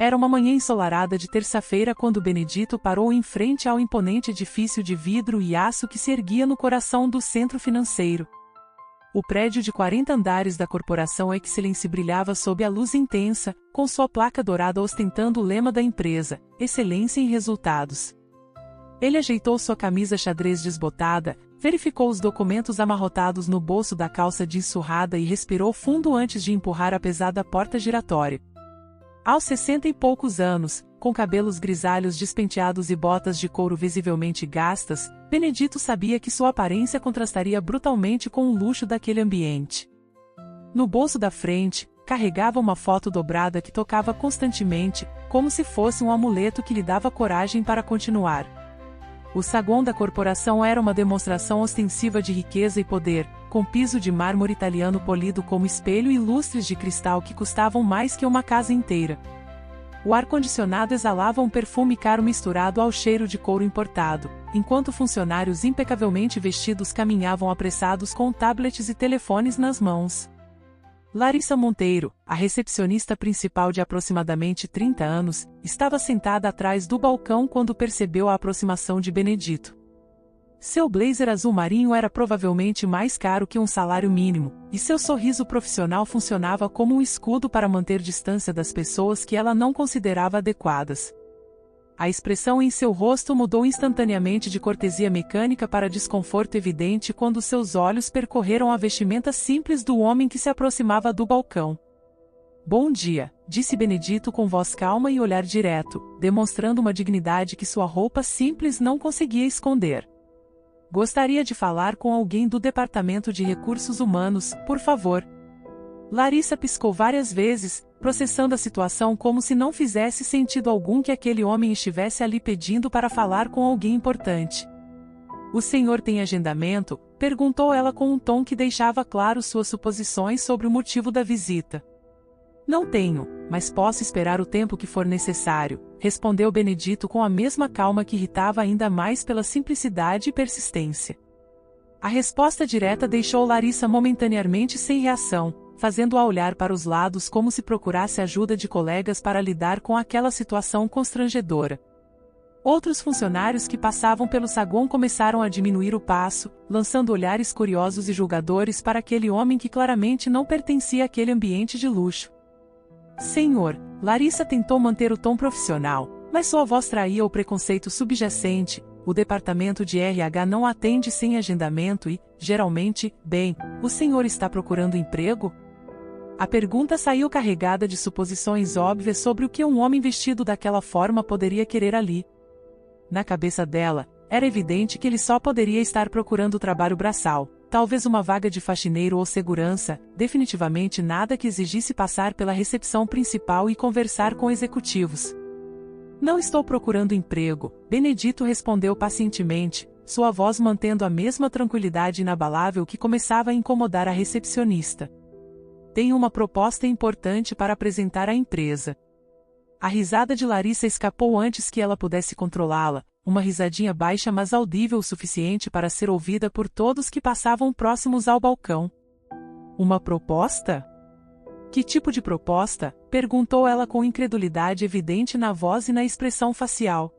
Era uma manhã ensolarada de terça-feira quando Benedito parou em frente ao imponente edifício de vidro e aço que se erguia no coração do centro financeiro. O prédio de 40 andares da Corporação Excellence brilhava sob a luz intensa, com sua placa dourada ostentando o lema da empresa, Excelência em Resultados. Ele ajeitou sua camisa xadrez desbotada, verificou os documentos amarrotados no bolso da calça jeans surrada e respirou fundo antes de empurrar a pesada porta giratória. Aos 60 e poucos anos, com cabelos grisalhos despenteados e botas de couro visivelmente gastas, Benedito sabia que sua aparência contrastaria brutalmente com o luxo daquele ambiente. No bolso da frente, carregava uma foto dobrada que tocava constantemente, como se fosse um amuleto que lhe dava coragem para continuar. O saguão da corporação era uma demonstração ostensiva de riqueza e poder, com piso de mármore italiano polido como espelho e lustres de cristal que custavam mais que uma casa inteira. O ar-condicionado exalava um perfume caro misturado ao cheiro de couro importado, enquanto funcionários impecavelmente vestidos caminhavam apressados com tablets e telefones nas mãos. Larissa Monteiro, a recepcionista principal de aproximadamente 30 anos, estava sentada atrás do balcão quando percebeu a aproximação de Benedito. Seu blazer azul marinho era provavelmente mais caro que um salário mínimo, e seu sorriso profissional funcionava como um escudo para manter distância das pessoas que ela não considerava adequadas. A expressão em seu rosto mudou instantaneamente de cortesia mecânica para desconforto evidente quando seus olhos percorreram a vestimenta simples do homem que se aproximava do balcão. "Bom dia", disse Benedito com voz calma e olhar direto, demonstrando uma dignidade que sua roupa simples não conseguia esconder. "Gostaria de falar com alguém do Departamento de Recursos Humanos, por favor." Larissa piscou várias vezes, processando a situação como se não fizesse sentido algum que aquele homem estivesse ali pedindo para falar com alguém importante. "O senhor tem agendamento?" perguntou ela com um tom que deixava claro suas suposições sobre o motivo da visita. "Não tenho, mas posso esperar o tempo que for necessário", respondeu Benedito com a mesma calma que irritava ainda mais pela simplicidade e persistência. A resposta direta deixou Larissa momentaneamente sem reação, fazendo-a olhar para os lados como se procurasse ajuda de colegas para lidar com aquela situação constrangedora. Outros funcionários que passavam pelo saguão começaram a diminuir o passo, lançando olhares curiosos e julgadores para aquele homem que claramente não pertencia àquele ambiente de luxo. "Senhor", Larissa tentou manter o tom profissional, mas sua voz traía o preconceito subjacente. "O departamento de RH não atende sem agendamento e, geralmente, bem, o senhor está procurando emprego?" A pergunta saiu carregada de suposições óbvias sobre o que um homem vestido daquela forma poderia querer ali. Na cabeça dela, era evidente que ele só poderia estar procurando trabalho braçal, talvez uma vaga de faxineiro ou segurança, definitivamente nada que exigisse passar pela recepção principal e conversar com executivos. "Não estou procurando emprego", Benedito respondeu pacientemente, sua voz mantendo a mesma tranquilidade inabalável que começava a incomodar a recepcionista. "Tenho uma proposta importante para apresentar à empresa." A risada de Larissa escapou antes que ela pudesse controlá-la, uma risadinha baixa mas audível o suficiente para ser ouvida por todos que passavam próximos ao balcão. "Uma proposta? Que tipo de proposta?" perguntou ela com incredulidade evidente na voz e na expressão facial.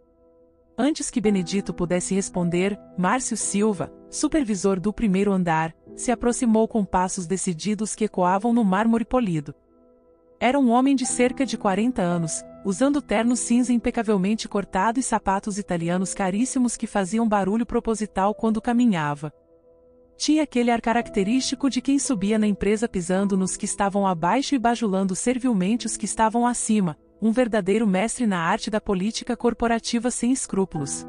Antes que Benedito pudesse responder, Márcio Silva, supervisor do primeiro andar, se aproximou com passos decididos que ecoavam no mármore polido. Era um homem de cerca de 40 anos, usando terno cinza impecavelmente cortado e sapatos italianos caríssimos que faziam barulho proposital quando caminhava. Tinha aquele ar característico de quem subia na empresa pisando nos que estavam abaixo e bajulando servilmente os que estavam acima, um verdadeiro mestre na arte da política corporativa sem escrúpulos.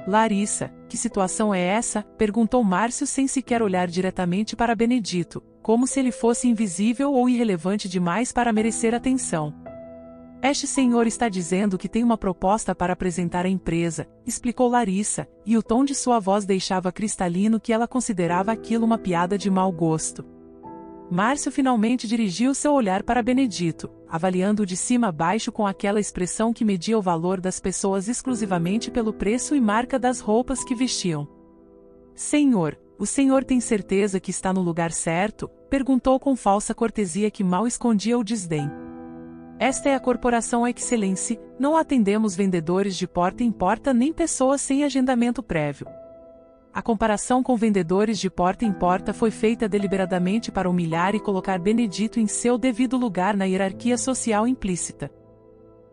"Larissa, que situação é essa?" perguntou Márcio sem sequer olhar diretamente para Benedito, como se ele fosse invisível ou irrelevante demais para merecer atenção. "Este senhor está dizendo que tem uma proposta para apresentar à empresa", explicou Larissa, e o tom de sua voz deixava cristalino que ela considerava aquilo uma piada de mau gosto. Márcio finalmente dirigiu seu olhar para Benedito, avaliando-o de cima a baixo com aquela expressão que media o valor das pessoas exclusivamente pelo preço e marca das roupas que vestiam. "Senhor, o senhor tem certeza que está no lugar certo?" perguntou com falsa cortesia que mal escondia o desdém. Esta é a Corporação Excellency, não atendemos vendedores de porta em porta nem pessoas sem agendamento prévio. A comparação com vendedores de porta em porta foi feita deliberadamente para humilhar e colocar Benedito em seu devido lugar na hierarquia social implícita.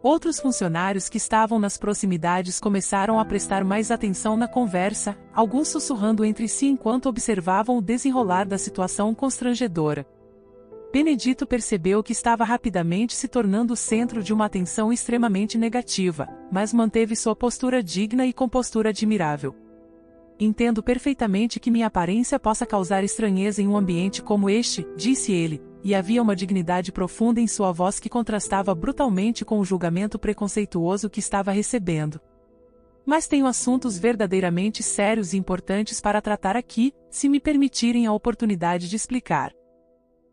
Outros funcionários que estavam nas proximidades começaram a prestar mais atenção na conversa, alguns sussurrando entre si enquanto observavam o desenrolar da situação constrangedora. Benedito percebeu que estava rapidamente se tornando o centro de uma atenção extremamente negativa, mas manteve sua postura digna e compostura admirável. Entendo perfeitamente que minha aparência possa causar estranheza em um ambiente como este, disse ele, e havia uma dignidade profunda em sua voz que contrastava brutalmente com o julgamento preconceituoso que estava recebendo. Mas tenho assuntos verdadeiramente sérios e importantes para tratar aqui, se me permitirem a oportunidade de explicar.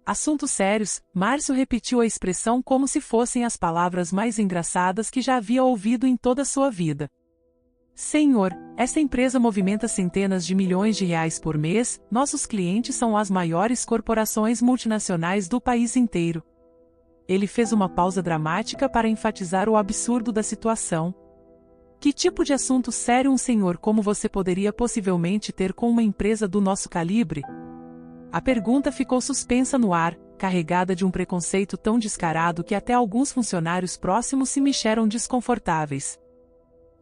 Assuntos sérios, Márcio repetiu a expressão como se fossem as palavras mais engraçadas que já havia ouvido em toda a sua vida. Senhor, esta empresa movimenta centenas de milhões de reais por mês, nossos clientes são as maiores corporações multinacionais do país inteiro. Ele fez uma pausa dramática para enfatizar o absurdo da situação. Que tipo de assunto sério um senhor como você poderia possivelmente ter com uma empresa do nosso calibre? A pergunta ficou suspensa no ar, carregada de um preconceito tão descarado que até alguns funcionários próximos se mexeram desconfortáveis.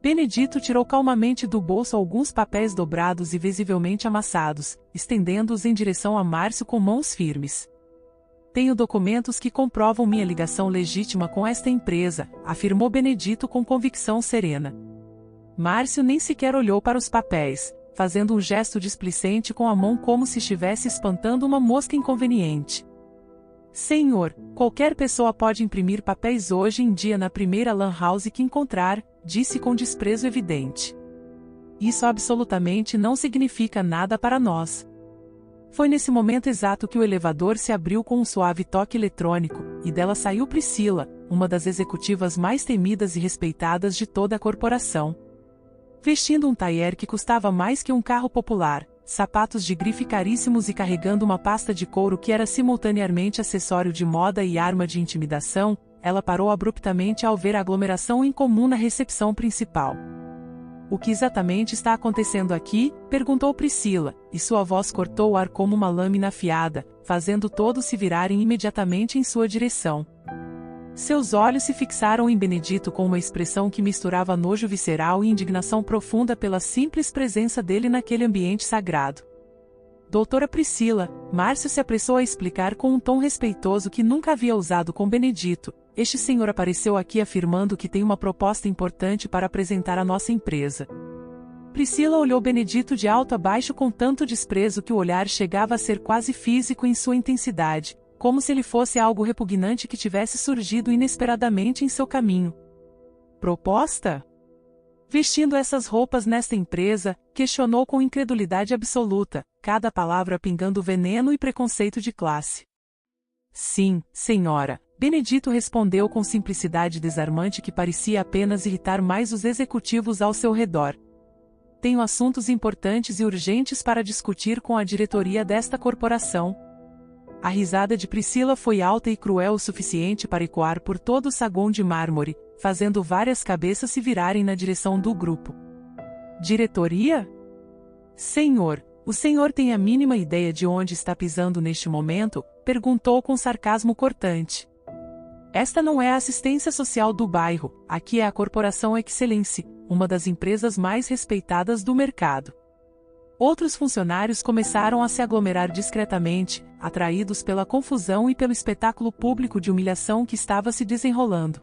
Benedito tirou calmamente do bolso alguns papéis dobrados e visivelmente amassados, estendendo-os em direção a Márcio com mãos firmes. Tenho documentos que comprovam minha ligação legítima com esta empresa, afirmou Benedito com convicção serena. Márcio nem sequer olhou para os papéis, fazendo um gesto displicente com a mão como se estivesse espantando uma mosca inconveniente. Senhor, qualquer pessoa pode imprimir papéis hoje em dia na primeira lan house que encontrar, disse com desprezo evidente. Isso absolutamente não significa nada para nós. Foi nesse momento exato que o elevador se abriu com um suave toque eletrônico, e dela saiu Priscila, uma das executivas mais temidas e respeitadas de toda a corporação. Vestindo um tailleur que custava mais que um carro popular, sapatos de grife caríssimos e carregando uma pasta de couro que era simultaneamente acessório de moda e arma de intimidação, ela parou abruptamente ao ver a aglomeração incomum na recepção principal. O que exatamente está acontecendo aqui? Perguntou Priscila, e sua voz cortou o ar como uma lâmina afiada, fazendo todos se virarem imediatamente em sua direção. Seus olhos se fixaram em Benedito com uma expressão que misturava nojo visceral e indignação profunda pela simples presença dele naquele ambiente sagrado. Doutora Priscila, Márcio se apressou a explicar com um tom respeitoso que nunca havia usado com Benedito. Este senhor apareceu aqui afirmando que tem uma proposta importante para apresentar à nossa empresa. Priscila olhou Benedito de alto a baixo com tanto desprezo que o olhar chegava a ser quase físico em sua intensidade, como se ele fosse algo repugnante que tivesse surgido inesperadamente em seu caminho. Proposta? Vestindo essas roupas nesta empresa, questionou com incredulidade absoluta, cada palavra pingando veneno e preconceito de classe. Sim, senhora, Benedito respondeu com simplicidade desarmante que parecia apenas irritar mais os executivos ao seu redor. Tenho assuntos importantes e urgentes para discutir com a diretoria desta corporação. A risada de Priscila foi alta e cruel o suficiente para ecoar por todo o saguão de mármore, fazendo várias cabeças se virarem na direção do grupo. Diretoria? Senhor, o senhor tem a mínima ideia de onde está pisando neste momento? Perguntou com sarcasmo cortante. Esta não é a assistência social do bairro, aqui é a Corporação Excellency, uma das empresas mais respeitadas do mercado. Outros funcionários começaram a se aglomerar discretamente, atraídos pela confusão e pelo espetáculo público de humilhação que estava se desenrolando.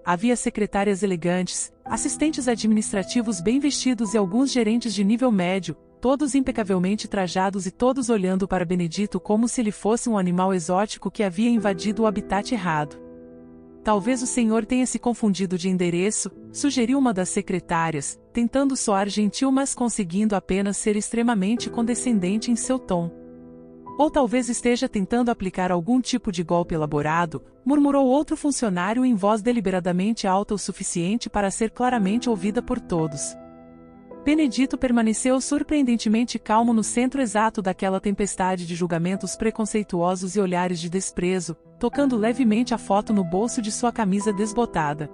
Havia secretárias elegantes, assistentes administrativos bem vestidos e alguns gerentes de nível médio, todos impecavelmente trajados e todos olhando para Benedito como se ele fosse um animal exótico que havia invadido o habitat errado. Talvez o senhor tenha se confundido de endereço, sugeriu uma das secretárias, tentando soar gentil mas conseguindo apenas ser extremamente condescendente em seu tom. Ou talvez esteja tentando aplicar algum tipo de golpe elaborado, murmurou outro funcionário em voz deliberadamente alta o suficiente para ser claramente ouvida por todos. Benedito permaneceu surpreendentemente calmo no centro exato daquela tempestade de julgamentos preconceituosos e olhares de desprezo, tocando levemente a foto no bolso de sua camisa desbotada.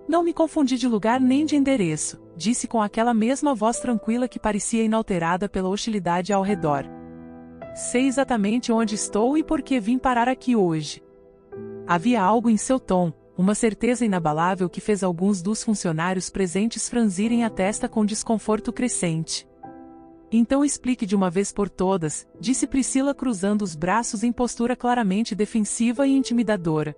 Não me confundi de lugar nem de endereço, disse com aquela mesma voz tranquila que parecia inalterada pela hostilidade ao redor. Sei exatamente onde estou e por que vim parar aqui hoje. Havia algo em seu tom, uma certeza inabalável que fez alguns dos funcionários presentes franzirem a testa com desconforto crescente. Então explique de uma vez por todas, disse Priscila cruzando os braços em postura claramente defensiva e intimidadora.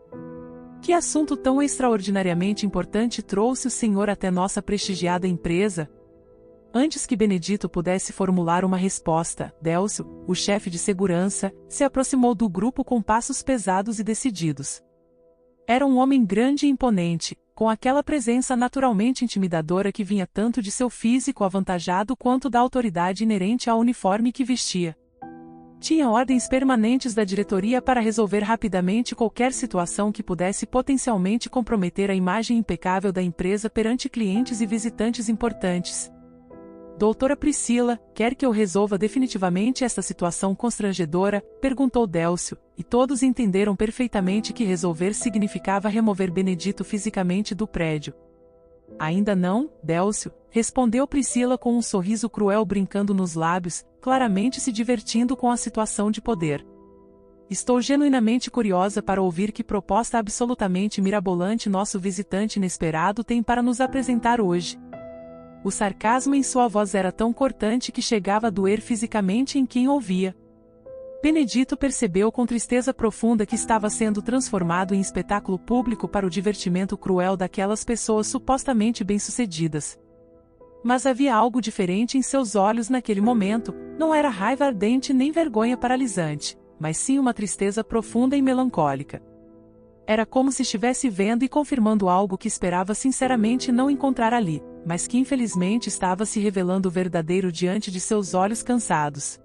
Que assunto tão extraordinariamente importante trouxe o senhor até nossa prestigiada empresa? Antes que Benedito pudesse formular uma resposta, Délcio, o chefe de segurança, se aproximou do grupo com passos pesados e decididos. Era um homem grande e imponente, com aquela presença naturalmente intimidadora que vinha tanto de seu físico avantajado quanto da autoridade inerente ao uniforme que vestia. Tinha ordens permanentes da diretoria para resolver rapidamente qualquer situação que pudesse potencialmente comprometer a imagem impecável da empresa perante clientes e visitantes importantes. Doutora Priscila, quer que eu resolva definitivamente esta situação constrangedora? Perguntou Délcio, e todos entenderam perfeitamente que resolver significava remover Benedito fisicamente do prédio. Ainda não, Délcio, respondeu Priscila com um sorriso cruel brincando nos lábios, claramente se divertindo com a situação de poder. Estou genuinamente curiosa para ouvir que proposta absolutamente mirabolante nosso visitante inesperado tem para nos apresentar hoje. O sarcasmo em sua voz era tão cortante que chegava a doer fisicamente em quem ouvia. Benedito percebeu com tristeza profunda que estava sendo transformado em espetáculo público para o divertimento cruel daquelas pessoas supostamente bem-sucedidas. Mas havia algo diferente em seus olhos naquele momento, não era raiva ardente nem vergonha paralisante, mas sim uma tristeza profunda e melancólica. Era como se estivesse vendo e confirmando algo que esperava sinceramente não encontrar ali, mas que infelizmente estava se revelando verdadeiro diante de seus olhos cansados.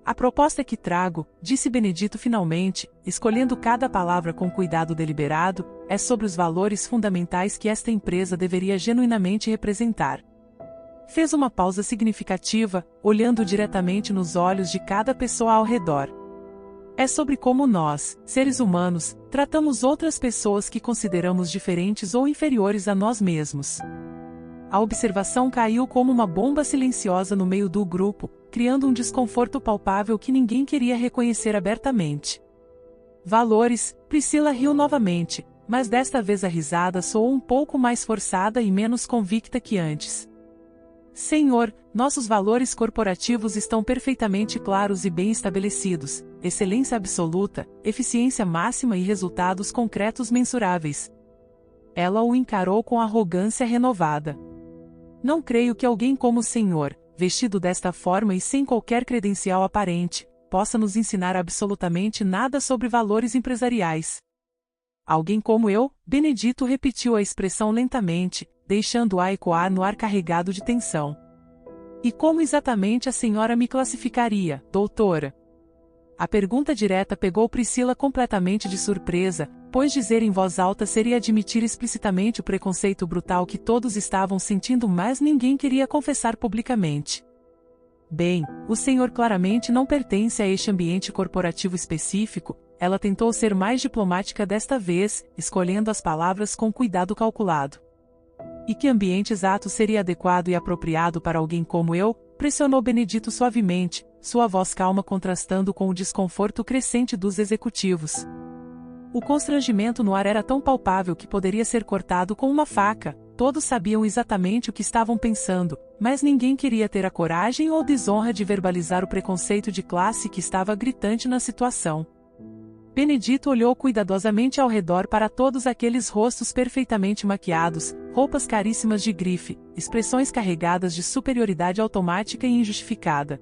A proposta que trago, disse Benedito finalmente, escolhendo cada palavra com cuidado deliberado, é sobre os valores fundamentais que esta empresa deveria genuinamente representar. Fez uma pausa significativa, olhando diretamente nos olhos de cada pessoa ao redor. É sobre como nós, seres humanos, tratamos outras pessoas que consideramos diferentes ou inferiores a nós mesmos. A observação caiu como uma bomba silenciosa no meio do grupo, criando um desconforto palpável que ninguém queria reconhecer abertamente. Valores, Priscila riu novamente, mas desta vez a risada soou um pouco mais forçada e menos convicta que antes. Senhor, nossos valores corporativos estão perfeitamente claros e bem estabelecidos: excelência absoluta, eficiência máxima e resultados concretos mensuráveis. Ela o encarou com arrogância renovada. Não creio que alguém como o senhor, vestido desta forma e sem qualquer credencial aparente, possa nos ensinar absolutamente nada sobre valores empresariais. Alguém como eu, Benedito repetiu a expressão lentamente, deixando-a ecoar no ar carregado de tensão. E como exatamente a senhora me classificaria, doutora? A pergunta direta pegou Priscila completamente de surpresa, pois dizer em voz alta seria admitir explicitamente o preconceito brutal que todos estavam sentindo, mas ninguém queria confessar publicamente. Bem, o senhor claramente não pertence a este ambiente corporativo específico. Ela tentou ser mais diplomática desta vez, escolhendo as palavras com cuidado calculado. E que ambiente exato seria adequado e apropriado para alguém como eu? Pressionou Benedito suavemente, sua voz calma contrastando com o desconforto crescente dos executivos. O constrangimento no ar era tão palpável que poderia ser cortado com uma faca. Todos sabiam exatamente o que estavam pensando, mas ninguém queria ter a coragem ou desonra de verbalizar o preconceito de classe que estava gritante na situação. Benedito olhou cuidadosamente ao redor para todos aqueles rostos perfeitamente maquiados, roupas caríssimas de grife, expressões carregadas de superioridade automática e injustificada.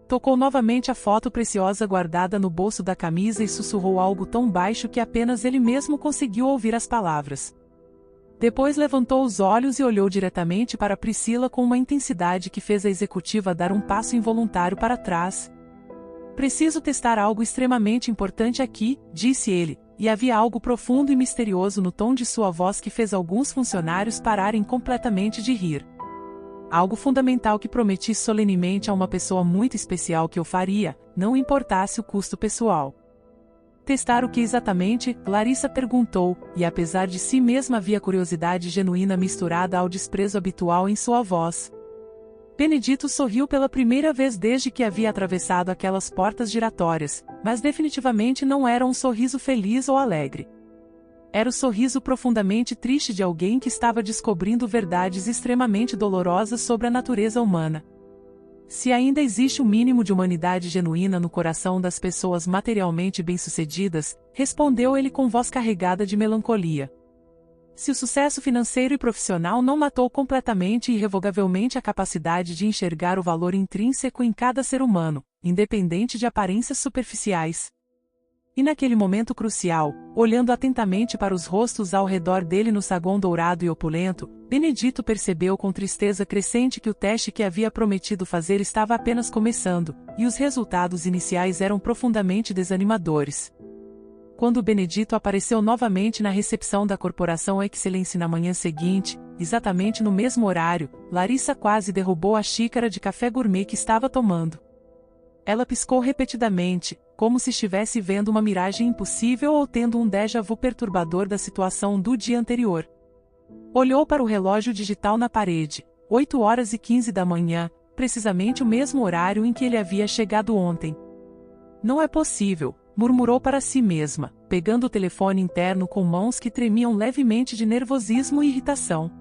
Tocou novamente a foto preciosa guardada no bolso da camisa e sussurrou algo tão baixo que apenas ele mesmo conseguiu ouvir as palavras. Depois levantou os olhos e olhou diretamente para Priscila com uma intensidade que fez a executiva dar um passo involuntário para trás. Preciso testar algo extremamente importante aqui, disse ele, e havia algo profundo e misterioso no tom de sua voz que fez alguns funcionários pararem completamente de rir. Algo fundamental que prometi solenemente a uma pessoa muito especial que eu faria, não importasse o custo pessoal. Testar o que exatamente? Larissa perguntou, e apesar de si mesma havia curiosidade genuína misturada ao desprezo habitual em sua voz. Benedito sorriu pela primeira vez desde que havia atravessado aquelas portas giratórias, mas definitivamente não era um sorriso feliz ou alegre. Era o sorriso profundamente triste de alguém que estava descobrindo verdades extremamente dolorosas sobre a natureza humana. Se ainda existe um mínimo de humanidade genuína no coração das pessoas materialmente bem-sucedidas, respondeu ele com voz carregada de melancolia. Se o sucesso financeiro e profissional não matou completamente e irrevogavelmente a capacidade de enxergar o valor intrínseco em cada ser humano, independente de aparências superficiais. E naquele momento crucial, olhando atentamente para os rostos ao redor dele no saguão dourado e opulento, Benedito percebeu com tristeza crescente que o teste que havia prometido fazer estava apenas começando, e os resultados iniciais eram profundamente desanimadores. Quando Benedito apareceu novamente na recepção da Corporação Excellence na manhã seguinte, exatamente no mesmo horário, Larissa quase derrubou a xícara de café gourmet que estava tomando. Ela piscou repetidamente, como se estivesse vendo uma miragem impossível ou tendo um déjà vu perturbador da situação do dia anterior. Olhou para o relógio digital na parede, 8h15 da manhã, precisamente o mesmo horário em que ele havia chegado ontem. Não é possível, murmurou para si mesma, pegando o telefone interno com mãos que tremiam levemente de nervosismo e irritação.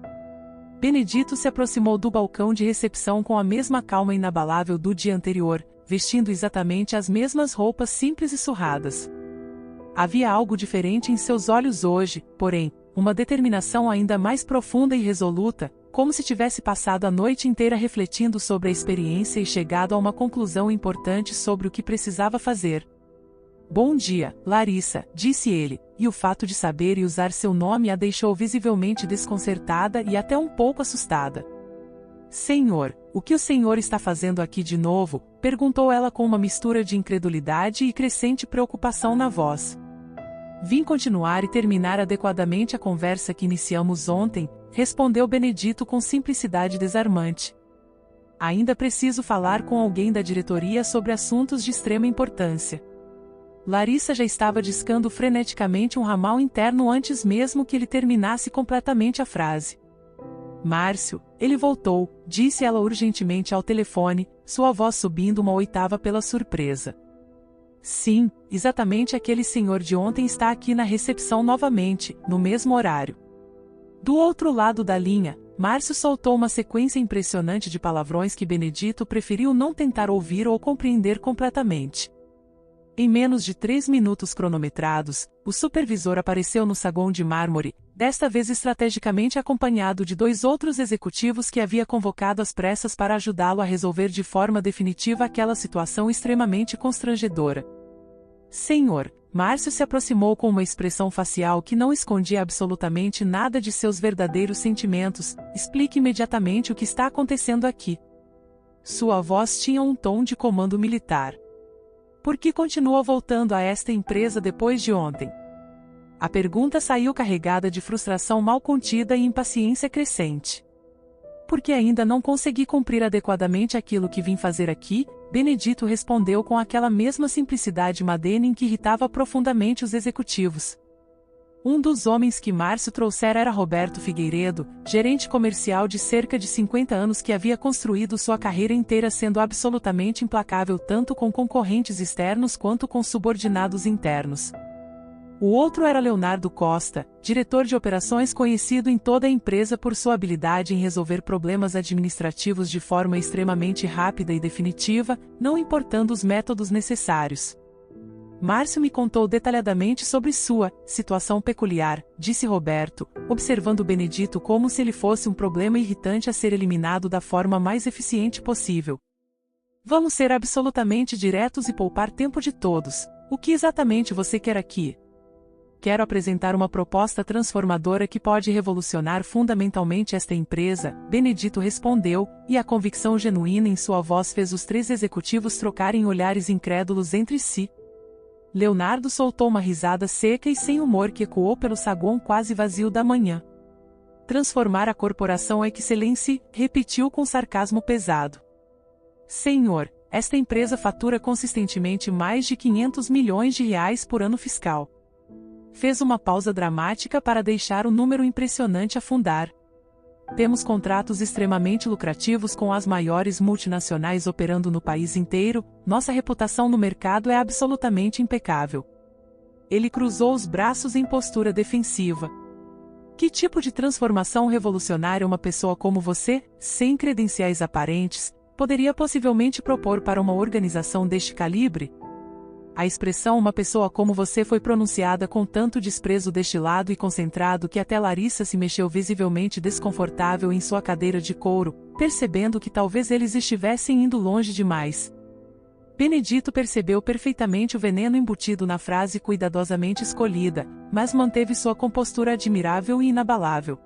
Benedito se aproximou do balcão de recepção com a mesma calma inabalável do dia anterior, vestindo exatamente as mesmas roupas simples e surradas. Havia algo diferente em seus olhos hoje, porém, uma determinação ainda mais profunda e resoluta, como se tivesse passado a noite inteira refletindo sobre a experiência e chegado a uma conclusão importante sobre o que precisava fazer. Bom dia, Larissa, disse ele, e o fato de saber e usar seu nome a deixou visivelmente desconcertada e até um pouco assustada. Senhor, o que o senhor está fazendo aqui de novo? Perguntou ela com uma mistura de incredulidade e crescente preocupação na voz. Vim continuar e terminar adequadamente a conversa que iniciamos ontem, respondeu Benedito com simplicidade desarmante. Ainda preciso falar com alguém da diretoria sobre assuntos de extrema importância. Larissa já estava discando freneticamente um ramal interno antes mesmo que ele terminasse completamente a frase. Márcio, ele voltou, disse ela urgentemente ao telefone, sua voz subindo uma oitava pela surpresa. Sim, exatamente aquele senhor de ontem está aqui na recepção novamente, no mesmo horário. Do outro lado da linha, Márcio soltou uma sequência impressionante de palavrões que Benedito preferiu não tentar ouvir ou compreender completamente. Em menos de 3 minutos cronometrados, o supervisor apareceu no saguão de mármore, desta vez estrategicamente acompanhado de 2 outros executivos que havia convocado às pressas para ajudá-lo a resolver de forma definitiva aquela situação extremamente constrangedora. Senhor, Márcio se aproximou com uma expressão facial que não escondia absolutamente nada de seus verdadeiros sentimentos, explique imediatamente o que está acontecendo aqui. Sua voz tinha um tom de comando militar. Por que continua voltando a esta empresa depois de ontem? A pergunta saiu carregada de frustração mal contida e impaciência crescente. Porque ainda não consegui cumprir adequadamente aquilo que vim fazer aqui, Benedito respondeu com aquela mesma simplicidade madena que irritava profundamente os executivos. Um dos homens que Márcio trouxera era Roberto Figueiredo, gerente comercial de cerca de 50 anos que havia construído sua carreira inteira sendo absolutamente implacável tanto com concorrentes externos quanto com subordinados internos. O outro era Leonardo Costa, diretor de operações conhecido em toda a empresa por sua habilidade em resolver problemas administrativos de forma extremamente rápida e definitiva, não importando os métodos necessários. Márcio me contou detalhadamente sobre sua situação peculiar, disse Roberto, observando Benedito como se ele fosse um problema irritante a ser eliminado da forma mais eficiente possível. Vamos ser absolutamente diretos e poupar tempo de todos. O que exatamente você quer aqui? Quero apresentar uma proposta transformadora que pode revolucionar fundamentalmente esta empresa, Benedito respondeu, e a convicção genuína em sua voz fez os 3 executivos trocarem olhares incrédulos entre si. Leonardo soltou uma risada seca e sem humor que ecoou pelo saguão quase vazio da manhã. transformar a corporação Excellency, repetiu com sarcasmo pesado. Senhor, esta empresa fatura consistentemente mais de 500 milhões de reais por ano fiscal. Fez uma pausa dramática para deixar o número impressionante afundar. Temos contratos extremamente lucrativos com as maiores multinacionais operando no país inteiro, nossa reputação no mercado é absolutamente impecável. Ele cruzou os braços em postura defensiva. Que tipo de transformação revolucionária uma pessoa como você, sem credenciais aparentes, poderia possivelmente propor para uma organização deste calibre? A expressão uma pessoa como você foi pronunciada com tanto desprezo destilado e concentrado que até Larissa se mexeu visivelmente desconfortável em sua cadeira de couro, percebendo que talvez eles estivessem indo longe demais. Benedito percebeu perfeitamente o veneno embutido na frase cuidadosamente escolhida, mas manteve sua compostura admirável e inabalável.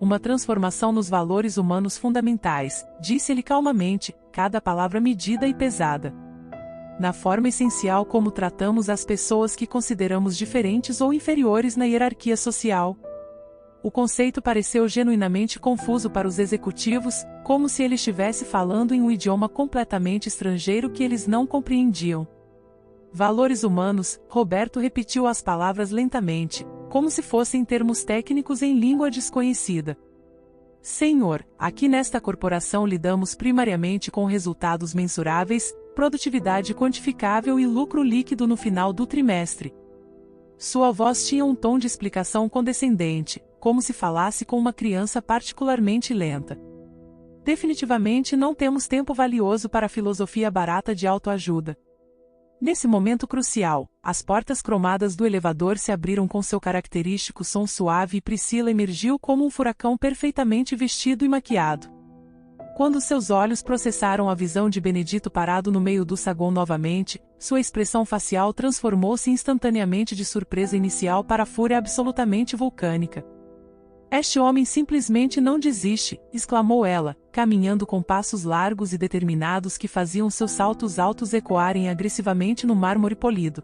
Uma transformação nos valores humanos fundamentais, disse-ele calmamente, cada palavra medida e pesada. Na forma essencial como tratamos as pessoas que consideramos diferentes ou inferiores na hierarquia social. O conceito pareceu genuinamente confuso para os executivos, como se ele estivesse falando em um idioma completamente estrangeiro que eles não compreendiam. Valores humanos, Roberto repetiu as palavras lentamente, como se fossem termos técnicos em língua desconhecida. Senhor, aqui nesta corporação lidamos primariamente com resultados mensuráveis, produtividade quantificável e lucro líquido no final do trimestre. Sua voz tinha um tom de explicação condescendente, como se falasse com uma criança particularmente lenta. Definitivamente não temos tempo valioso para a filosofia barata de autoajuda. Nesse momento crucial, as portas cromadas do elevador se abriram com seu característico som suave e Priscila emergiu como um furacão perfeitamente vestido e maquiado. Quando seus olhos processaram a visão de Benedito parado no meio do saguão novamente, sua expressão facial transformou-se instantaneamente de surpresa inicial para fúria absolutamente vulcânica. Este homem simplesmente não desiste, exclamou ela, caminhando com passos largos e determinados que faziam seus saltos altos ecoarem agressivamente no mármore polido.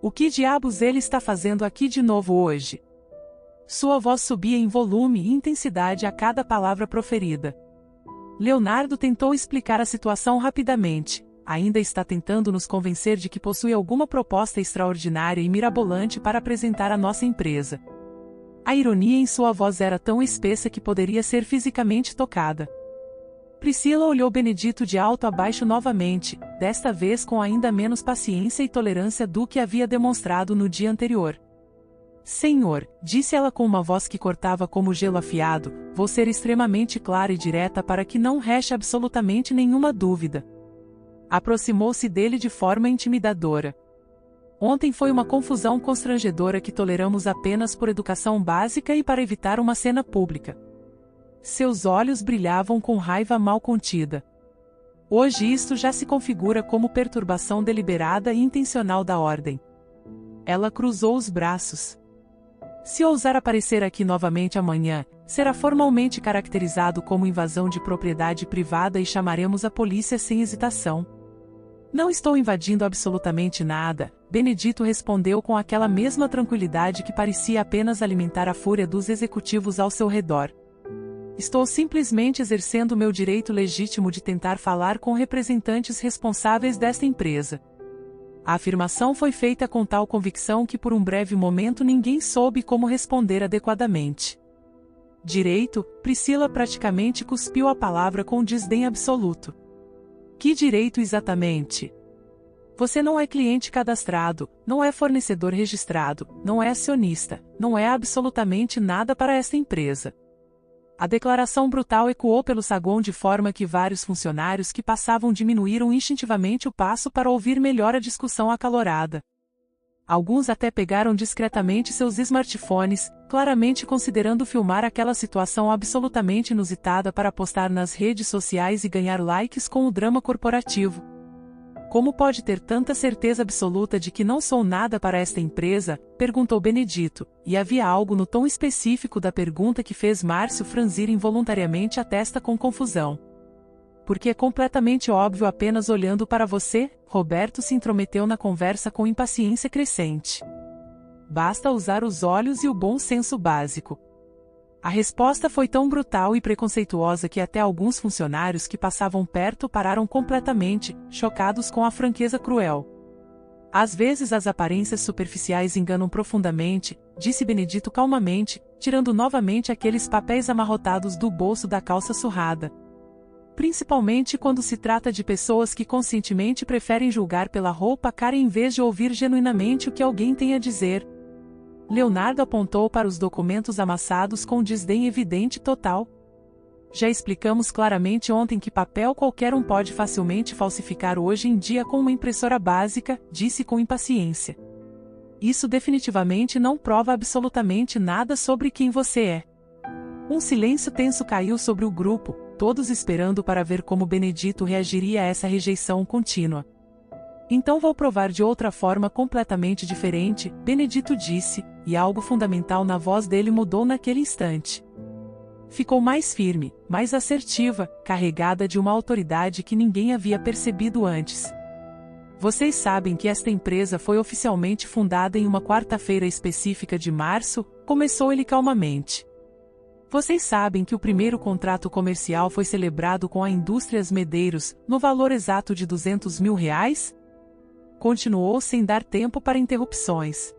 O que diabos ele está fazendo aqui de novo hoje? Sua voz subia em volume e intensidade a cada palavra proferida. Leonardo tentou explicar a situação rapidamente. Ainda está tentando nos convencer de que possui alguma proposta extraordinária e mirabolante para apresentar à nossa empresa. A ironia em sua voz era tão espessa que poderia ser fisicamente tocada. Priscila olhou Benedito de alto a baixo novamente, desta vez com ainda menos paciência e tolerância do que havia demonstrado no dia anterior. Senhor, disse ela com uma voz que cortava como gelo afiado, vou ser extremamente clara e direta para que não reste absolutamente nenhuma dúvida. Aproximou-se dele de forma intimidadora. Ontem foi uma confusão constrangedora que toleramos apenas por educação básica e para evitar uma cena pública. Seus olhos brilhavam com raiva mal contida. Hoje isto já se configura como perturbação deliberada e intencional da ordem. Ela cruzou os braços. Se ousar aparecer aqui novamente amanhã, será formalmente caracterizado como invasão de propriedade privada e chamaremos a polícia sem hesitação. Não estou invadindo absolutamente nada, Benedito respondeu com aquela mesma tranquilidade que parecia apenas alimentar a fúria dos executivos ao seu redor. Estou simplesmente exercendo meu direito legítimo de tentar falar com representantes responsáveis desta empresa. A afirmação foi feita com tal convicção que por um breve momento ninguém soube como responder adequadamente. Direito, Priscila praticamente cuspiu a palavra com desdém absoluto. Que direito exatamente? Você não é cliente cadastrado, não é fornecedor registrado, não é acionista, não é absolutamente nada para esta empresa. A declaração brutal ecoou pelo saguão de forma que vários funcionários que passavam diminuíram instintivamente o passo para ouvir melhor a discussão acalorada. Alguns até pegaram discretamente seus smartphones, claramente considerando filmar aquela situação absolutamente inusitada para postar nas redes sociais e ganhar likes com o drama corporativo. Como pode ter tanta certeza absoluta de que não sou nada para esta empresa? Perguntou Benedito, e havia algo no tom específico da pergunta que fez Márcio franzir involuntariamente a testa com confusão. Porque é completamente óbvio apenas olhando para você, Roberto se intrometeu na conversa com impaciência crescente. Basta usar os olhos e o bom senso básico. A resposta foi tão brutal e preconceituosa que até alguns funcionários que passavam perto pararam completamente, chocados com a franqueza cruel. Às vezes as aparências superficiais enganam profundamente, disse Benedito calmamente, tirando novamente aqueles papéis amarrotados do bolso da calça surrada. Principalmente quando se trata de pessoas que conscientemente preferem julgar pela roupa cara em vez de ouvir genuinamente o que alguém tem a dizer. Leonardo apontou para os documentos amassados com desdém evidente e total. Já explicamos claramente ontem que papel qualquer um pode facilmente falsificar hoje em dia com uma impressora básica, disse com impaciência. Isso definitivamente não prova absolutamente nada sobre quem você é. Um silêncio tenso caiu sobre o grupo, todos esperando para ver como Benedito reagiria a essa rejeição contínua. Então vou provar de outra forma completamente diferente, Benedito disse, e algo fundamental na voz dele mudou naquele instante. Ficou mais firme, mais assertiva, carregada de uma autoridade que ninguém havia percebido antes. Vocês sabem que esta empresa foi oficialmente fundada em uma quarta-feira específica de março, começou ele calmamente. Vocês sabem que o primeiro contrato comercial foi celebrado com a Indústrias Medeiros, no valor exato de R$200 mil? Continuou sem dar tempo para interrupções.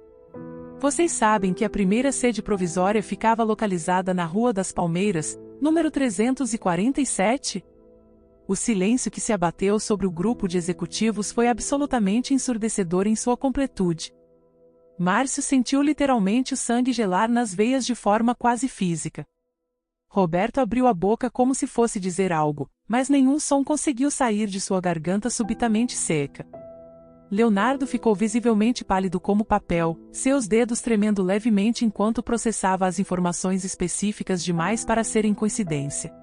Vocês sabem que a primeira sede provisória ficava localizada na Rua das Palmeiras, número 347? O silêncio que se abateu sobre o grupo de executivos foi absolutamente ensurdecedor em sua completude. Márcio sentiu literalmente o sangue gelar nas veias de forma quase física. Roberto abriu a boca como se fosse dizer algo, mas nenhum som conseguiu sair de sua garganta subitamente seca. Leonardo ficou visivelmente pálido como papel, seus dedos tremendo levemente enquanto processava as informações específicas demais para serem coincidência.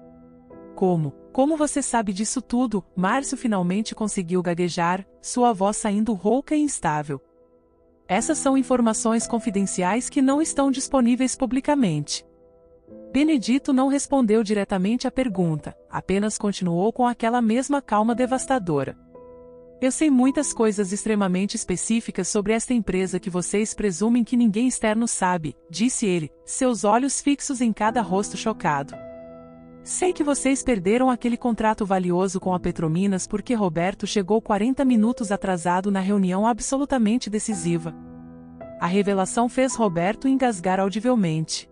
Como você sabe disso tudo? Márcio finalmente conseguiu gaguejar, sua voz saindo rouca e instável. Essas são informações confidenciais que não estão disponíveis publicamente. Benedito não respondeu diretamente à pergunta, apenas continuou com aquela mesma calma devastadora. Eu sei muitas coisas extremamente específicas sobre esta empresa que vocês presumem que ninguém externo sabe, disse ele, seus olhos fixos em cada rosto chocado. Sei que vocês perderam aquele contrato valioso com a Petrominas porque Roberto chegou 40 minutos atrasado na reunião absolutamente decisiva. A revelação fez Roberto engasgar audivelmente.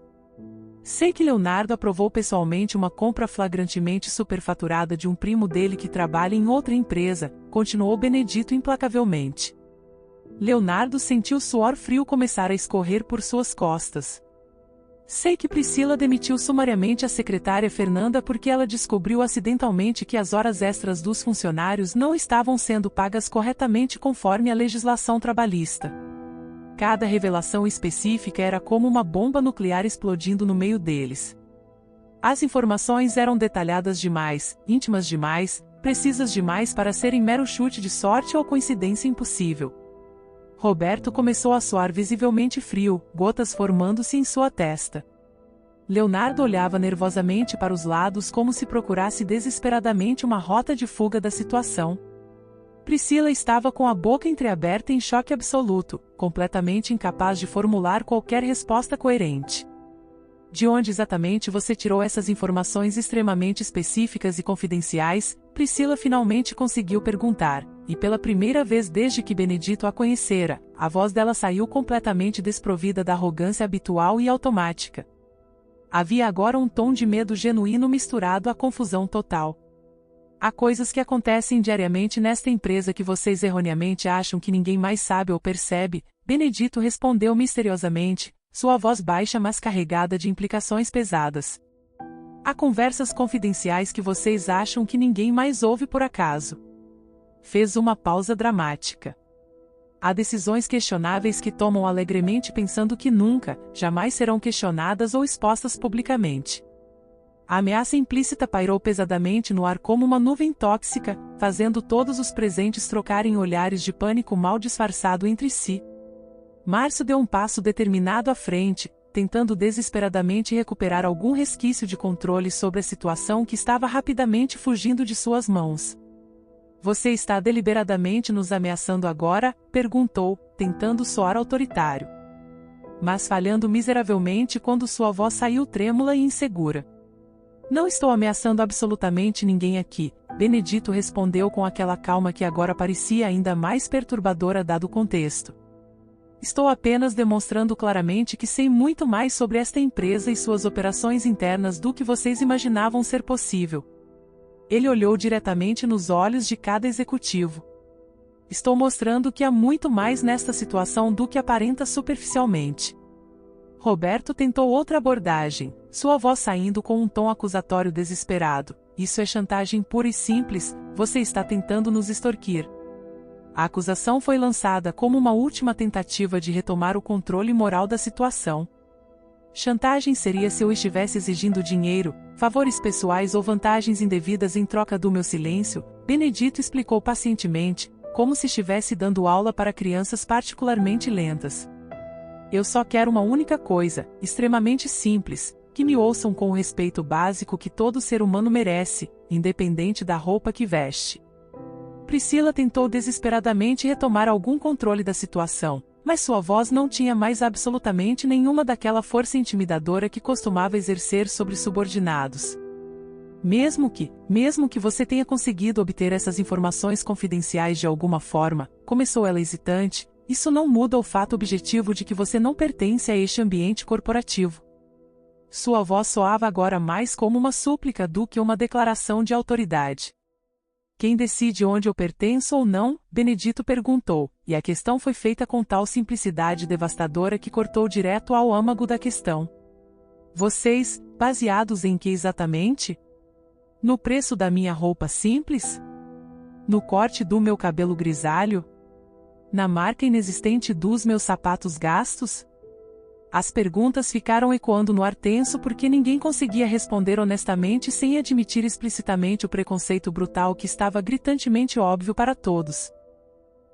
Sei que Leonardo aprovou pessoalmente uma compra flagrantemente superfaturada de um primo dele que trabalha em outra empresa, continuou Benedito implacavelmente. Leonardo sentiu suor frio começar a escorrer por suas costas. Sei que Priscila demitiu sumariamente a secretária Fernanda porque ela descobriu acidentalmente que as horas extras dos funcionários não estavam sendo pagas corretamente conforme a legislação trabalhista. Cada revelação específica era como uma bomba nuclear explodindo no meio deles. As informações eram detalhadas demais, íntimas demais, precisas demais para serem mero chute de sorte ou coincidência impossível. Roberto começou a suar visivelmente frio, gotas formando-se em sua testa. Leonardo olhava nervosamente para os lados como se procurasse desesperadamente uma rota de fuga da situação. Priscila estava com a boca entreaberta em choque absoluto, completamente incapaz de formular qualquer resposta coerente. De onde exatamente você tirou essas informações extremamente específicas e confidenciais? Priscila finalmente conseguiu perguntar, e pela primeira vez desde que Benedito a conhecera, a voz dela saiu completamente desprovida da arrogância habitual e automática. Havia agora um tom de medo genuíno misturado à confusão total. Há coisas que acontecem diariamente nesta empresa que vocês erroneamente acham que ninguém mais sabe ou percebe, Benedito respondeu misteriosamente, sua voz baixa mas carregada de implicações pesadas. Há conversas confidenciais que vocês acham que ninguém mais ouve por acaso. Fez uma pausa dramática. Há decisões questionáveis que tomam alegremente pensando que nunca, jamais serão questionadas ou expostas publicamente. A ameaça implícita pairou pesadamente no ar como uma nuvem tóxica, fazendo todos os presentes trocarem olhares de pânico mal disfarçado entre si. Márcio deu um passo determinado à frente, tentando desesperadamente recuperar algum resquício de controle sobre a situação que estava rapidamente fugindo de suas mãos. Você está deliberadamente nos ameaçando agora? Perguntou, tentando soar autoritário. mas falhando miseravelmente quando sua voz saiu trêmula e insegura. Não estou ameaçando absolutamente ninguém aqui, Benedito respondeu com aquela calma que agora parecia ainda mais perturbadora dado o contexto. Estou apenas demonstrando claramente que sei muito mais sobre esta empresa e suas operações internas do que vocês imaginavam ser possível. Ele olhou diretamente nos olhos de cada executivo. Estou mostrando que há muito mais nesta situação do que aparenta superficialmente. Roberto tentou outra abordagem, sua voz saindo com um tom acusatório desesperado. Isso é chantagem pura e simples, você está tentando nos extorquir. A acusação foi lançada como uma última tentativa de retomar o controle moral da situação. Chantagem seria se eu estivesse exigindo dinheiro, favores pessoais ou vantagens indevidas em troca do meu silêncio, Benedito explicou pacientemente, como se estivesse dando aula para crianças particularmente lentas. Eu só quero uma única coisa, extremamente simples, que me ouçam com o respeito básico que todo ser humano merece, independente da roupa que veste. Priscila tentou desesperadamente retomar algum controle da situação, mas sua voz não tinha mais absolutamente nenhuma daquela força intimidadora que costumava exercer sobre subordinados. Mesmo que você tenha conseguido obter essas informações confidenciais de alguma forma, começou ela hesitante, isso não muda o fato objetivo de que você não pertence a este ambiente corporativo. Sua voz soava agora mais como uma súplica do que uma declaração de autoridade. Quem decide onde eu pertenço ou não? Benedito perguntou, e a questão foi feita com tal simplicidade devastadora que cortou direto ao âmago da questão. Vocês, baseados em que exatamente? No preço da minha roupa simples? No corte do meu cabelo grisalho? Na marca inexistente dos meus sapatos gastos? As perguntas ficaram ecoando no ar tenso porque ninguém conseguia responder honestamente sem admitir explicitamente o preconceito brutal que estava gritantemente óbvio para todos.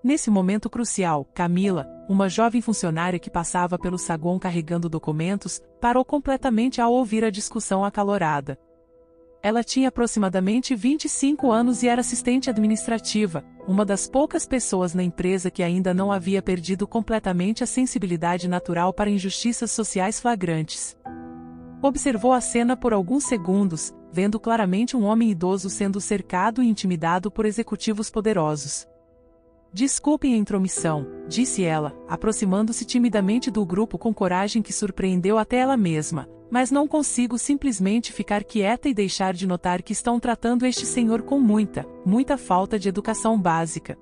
Nesse momento crucial, Camila, uma jovem funcionária que passava pelo saguão carregando documentos, parou completamente ao ouvir a discussão acalorada. Ela tinha aproximadamente 25 anos e era assistente administrativa, uma das poucas pessoas na empresa que ainda não havia perdido completamente a sensibilidade natural para injustiças sociais flagrantes. Observou a cena por alguns segundos, vendo claramente um homem idoso sendo cercado e intimidado por executivos poderosos. Desculpem a intromissão, disse ela, aproximando-se timidamente do grupo com coragem que surpreendeu até ela mesma. Mas não consigo simplesmente ficar quieta e deixar de notar que estão tratando este senhor com muita falta de educação básica.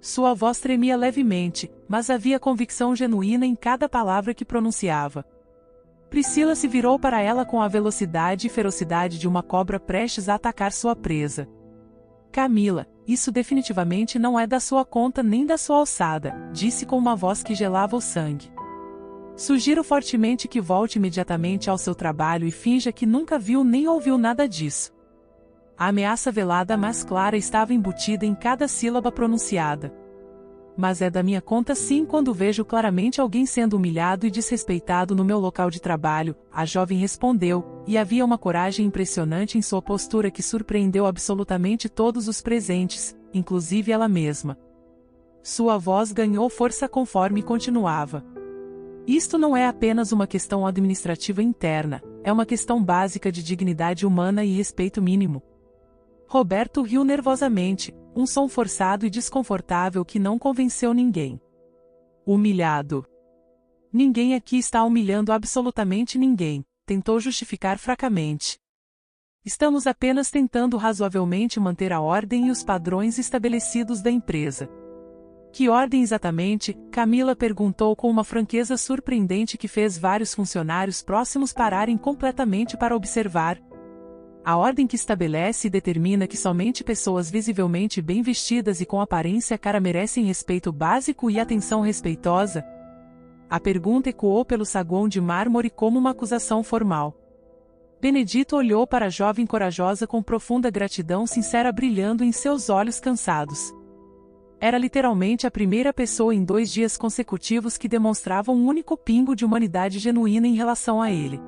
Sua voz tremia levemente, mas havia convicção genuína em cada palavra que pronunciava. Priscila se virou para ela com a velocidade e ferocidade de uma cobra prestes a atacar sua presa. Camila, isso definitivamente não é da sua conta nem da sua alçada, disse com uma voz que gelava o sangue. Sugiro fortemente que volte imediatamente ao seu trabalho e finja que nunca viu nem ouviu nada disso. A ameaça velada mas clara estava embutida em cada sílaba pronunciada. Mas é da minha conta sim quando vejo claramente alguém sendo humilhado e desrespeitado no meu local de trabalho, a jovem respondeu, e havia uma coragem impressionante em sua postura que surpreendeu absolutamente todos os presentes, inclusive ela mesma. Sua voz ganhou força conforme continuava. Isto não é apenas uma questão administrativa interna, é uma questão básica de dignidade humana e respeito mínimo. Roberto riu nervosamente, um som forçado e desconfortável que não convenceu ninguém. Humilhado. Ninguém aqui está humilhando absolutamente ninguém, tentou justificar fracamente. Estamos apenas tentando razoavelmente manter a ordem e os padrões estabelecidos da empresa. Que ordem exatamente? Camila perguntou com uma franqueza surpreendente que fez vários funcionários próximos pararem completamente para observar. A ordem que estabelece e determina que somente pessoas visivelmente bem vestidas e com aparência cara merecem respeito básico e atenção respeitosa? A pergunta ecoou pelo saguão de mármore como uma acusação formal. Benedito olhou para a jovem corajosa com profunda gratidão sincera brilhando em seus olhos cansados. Era literalmente a primeira pessoa em 2 dias consecutivos que demonstrava um único pingo de humanidade genuína em relação a ele.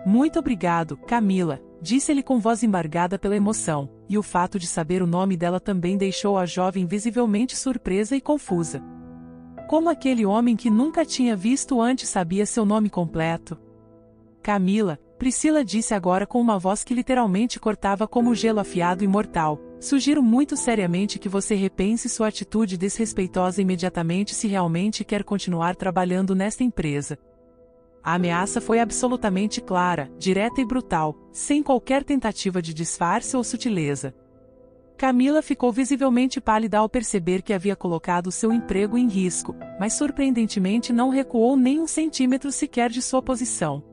Muito obrigado, Camila, disse ele com voz embargada pela emoção, e o fato de saber o nome dela também deixou a jovem visivelmente surpresa e confusa. Como aquele homem que nunca tinha visto antes sabia seu nome completo? Camila, Priscila disse agora com uma voz que literalmente cortava como gelo afiado e mortal. Sugiro muito seriamente que você repense sua atitude desrespeitosa imediatamente se realmente quer continuar trabalhando nesta empresa. A ameaça foi absolutamente clara, direta e brutal, sem qualquer tentativa de disfarce ou sutileza. Camila ficou visivelmente pálida ao perceber que havia colocado seu emprego em risco, mas surpreendentemente não recuou nem um centímetro sequer de sua posição.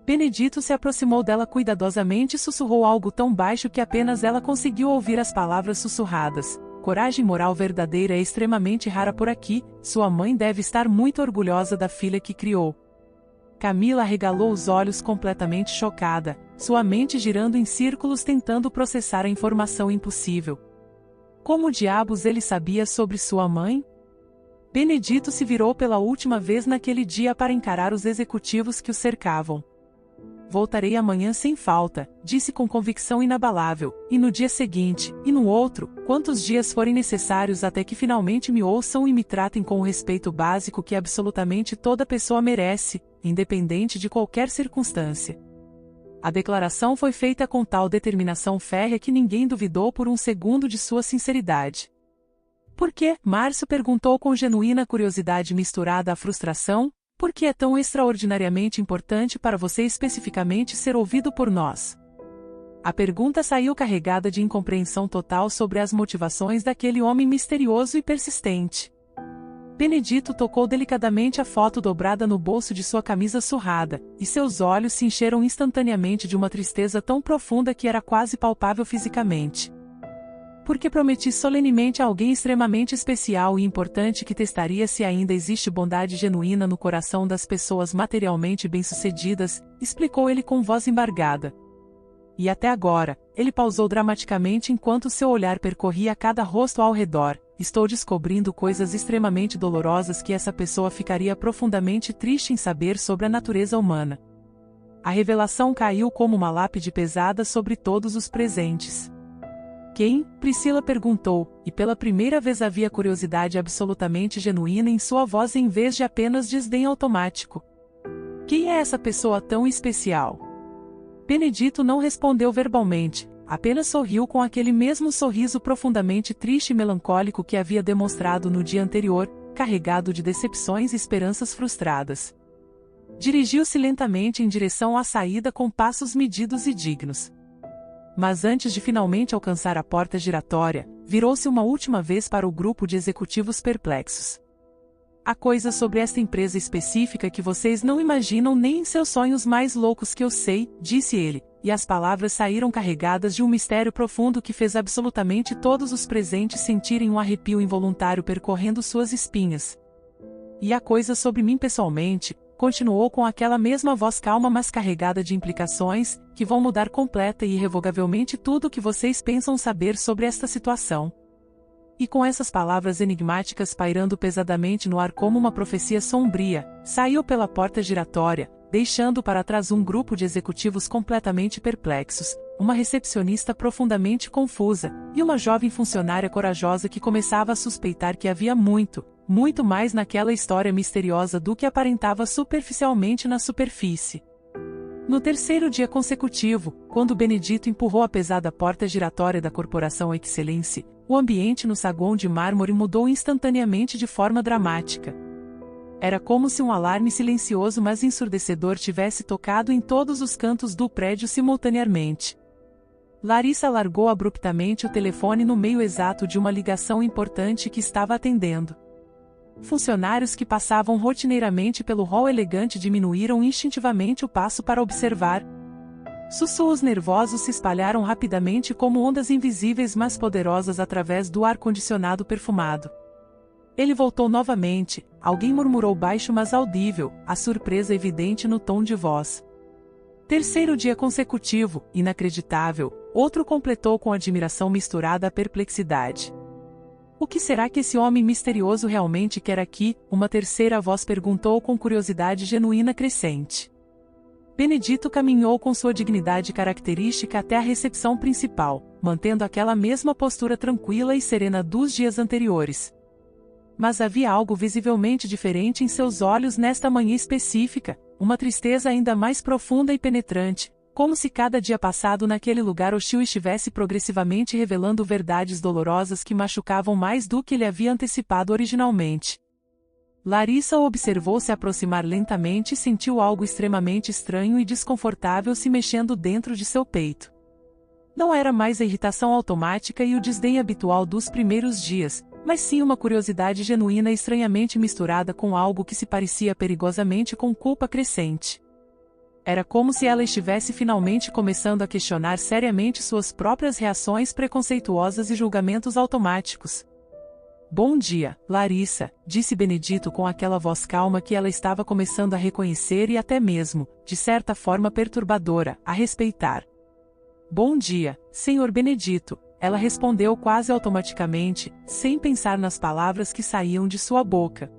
Benedito se aproximou dela cuidadosamente e sussurrou algo tão baixo que apenas ela conseguiu ouvir as palavras sussurradas. Coragem moral verdadeira é extremamente rara por aqui, sua mãe deve estar muito orgulhosa da filha que criou. Camila arregalou os olhos completamente chocada, sua mente girando em círculos tentando processar a informação impossível. Como diabos ele sabia sobre sua mãe? Benedito se virou pela última vez naquele dia para encarar os executivos que o cercavam. Voltarei amanhã sem falta, disse com convicção inabalável, e no dia seguinte, e no outro, quantos dias forem necessários até que finalmente me ouçam e me tratem com o respeito básico que absolutamente toda pessoa merece, independente de qualquer circunstância. A declaração foi feita com tal determinação férrea que ninguém duvidou por um segundo de sua sinceridade. Por quê? Márcio perguntou com genuína curiosidade misturada à frustração. Por que é tão extraordinariamente importante para você especificamente ser ouvido por nós? A pergunta saiu carregada de incompreensão total sobre as motivações daquele homem misterioso e persistente. Benedito tocou delicadamente a foto dobrada no bolso de sua camisa surrada, e seus olhos se encheram instantaneamente de uma tristeza tão profunda que era quase palpável fisicamente. Porque prometi solenemente a alguém extremamente especial e importante que testaria se ainda existe bondade genuína no coração das pessoas materialmente bem-sucedidas, explicou ele com voz embargada. E até agora, ele pausou dramaticamente enquanto seu olhar percorria cada rosto ao redor. Estou descobrindo coisas extremamente dolorosas que essa pessoa ficaria profundamente triste em saber sobre a natureza humana. A revelação caiu como uma lápide pesada sobre todos os presentes. Quem? Priscila perguntou, e pela primeira vez havia curiosidade absolutamente genuína em sua voz em vez de apenas desdém automático. Quem é essa pessoa tão especial? Benedito não respondeu verbalmente, apenas sorriu com aquele mesmo sorriso profundamente triste e melancólico que havia demonstrado no dia anterior, carregado de decepções e esperanças frustradas. Dirigiu-se lentamente em direção à saída com passos medidos e dignos. Mas antes de finalmente alcançar a porta giratória, virou-se uma última vez para o grupo de executivos perplexos. Há coisas sobre esta empresa específica que vocês não imaginam nem em seus sonhos mais loucos que eu sei, disse ele, e as palavras saíram carregadas de um mistério profundo que fez absolutamente todos os presentes sentirem um arrepio involuntário percorrendo suas espinhas. E há coisas sobre mim pessoalmente, continuou com aquela mesma voz calma mas carregada de implicações, que vão mudar completa e irrevogavelmente tudo o que vocês pensam saber sobre esta situação. E com essas palavras enigmáticas pairando pesadamente no ar como uma profecia sombria, saiu pela porta giratória, deixando para trás um grupo de executivos completamente perplexos, uma recepcionista profundamente confusa, e uma jovem funcionária corajosa que começava a suspeitar que havia muito mais naquela história misteriosa do que aparentava superficialmente na superfície. No terceiro dia consecutivo, quando Benedito empurrou a pesada porta giratória da Corporação Excellence, o ambiente no saguão de mármore mudou instantaneamente de forma dramática. Era como se um alarme silencioso mas ensurdecedor tivesse tocado em todos os cantos do prédio simultaneamente. Larissa largou abruptamente o telefone no meio exato de uma ligação importante que estava atendendo. Funcionários que passavam rotineiramente pelo hall elegante diminuíram instintivamente o passo para observar. Sussurros nervosos se espalharam rapidamente como ondas invisíveis mas poderosas através do ar-condicionado perfumado. Ele voltou novamente, alguém murmurou baixo mas audível, a surpresa evidente no tom de voz. Terceiro dia consecutivo, inacreditável, outro completou com admiração misturada à perplexidade. O que será que esse homem misterioso realmente quer aqui? Uma terceira voz perguntou com curiosidade genuína crescente. Benedito caminhou com sua dignidade característica até a recepção principal, mantendo aquela mesma postura tranquila e serena dos dias anteriores. Mas havia algo visivelmente diferente em seus olhos nesta manhã específica, uma tristeza ainda mais profunda e penetrante, como se cada dia passado naquele lugar hostil estivesse progressivamente revelando verdades dolorosas que machucavam mais do que ele havia antecipado originalmente. Larissa o observou se aproximar lentamente e sentiu algo extremamente estranho e desconfortável se mexendo dentro de seu peito. Não era mais a irritação automática e o desdém habitual dos primeiros dias, mas sim uma curiosidade genuína e estranhamente misturada com algo que se parecia perigosamente com culpa crescente. Era como se ela estivesse finalmente começando a questionar seriamente suas próprias reações preconceituosas e julgamentos automáticos. Bom dia, Larissa, disse Benedito com aquela voz calma que ela estava começando a reconhecer e até mesmo, de certa forma perturbadora, a respeitar. Bom dia, Senhor Benedito, ela respondeu quase automaticamente, sem pensar nas palavras que saíam de sua boca.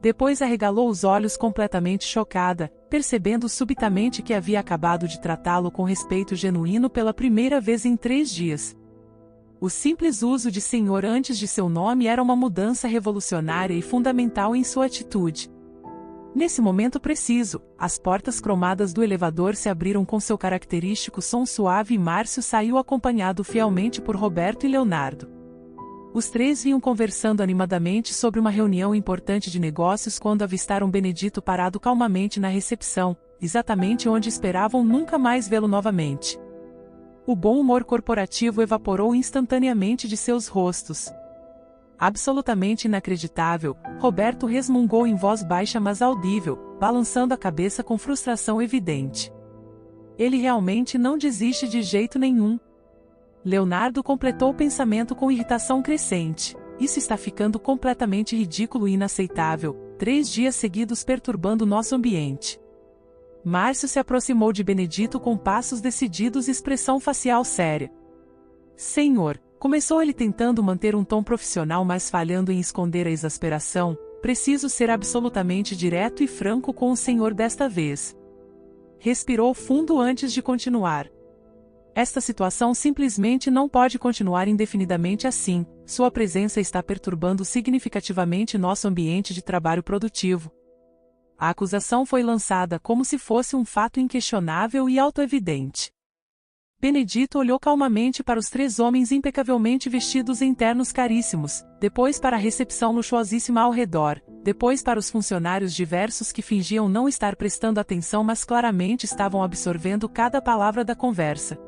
Depois arregalou os olhos completamente chocada, percebendo subitamente que havia acabado de tratá-lo com respeito genuíno pela primeira vez em 3 dias. O simples uso de senhor antes de seu nome era uma mudança revolucionária e fundamental em sua atitude. Nesse momento preciso, as portas cromadas do elevador se abriram com seu característico som suave e Márcio saiu acompanhado fielmente por Roberto e Leonardo. Os 3 vinham conversando animadamente sobre uma reunião importante de negócios quando avistaram Benedito parado calmamente na recepção, exatamente onde esperavam nunca mais vê-lo novamente. O bom humor corporativo evaporou instantaneamente de seus rostos. Absolutamente inacreditável, Roberto resmungou em voz baixa mas audível, balançando a cabeça com frustração evidente. Ele realmente não desiste de jeito nenhum. Leonardo completou o pensamento com irritação crescente. Isso está ficando completamente ridículo e inaceitável, 3 dias seguidos perturbando nosso ambiente. Márcio se aproximou de Benedito com passos decididos e expressão facial séria. Senhor, começou ele tentando manter um tom profissional mas falhando em esconder a exasperação, preciso ser absolutamente direto e franco com o senhor desta vez. Respirou fundo antes de continuar. Esta situação simplesmente não pode continuar indefinidamente assim, sua presença está perturbando significativamente nosso ambiente de trabalho produtivo. A acusação foi lançada como se fosse um fato inquestionável e autoevidente. Benedito olhou calmamente para os 3 homens impecavelmente vestidos em ternos caríssimos, depois para a recepção luxuosíssima ao redor, depois para os funcionários diversos que fingiam não estar prestando atenção mas claramente estavam absorvendo cada palavra da conversa.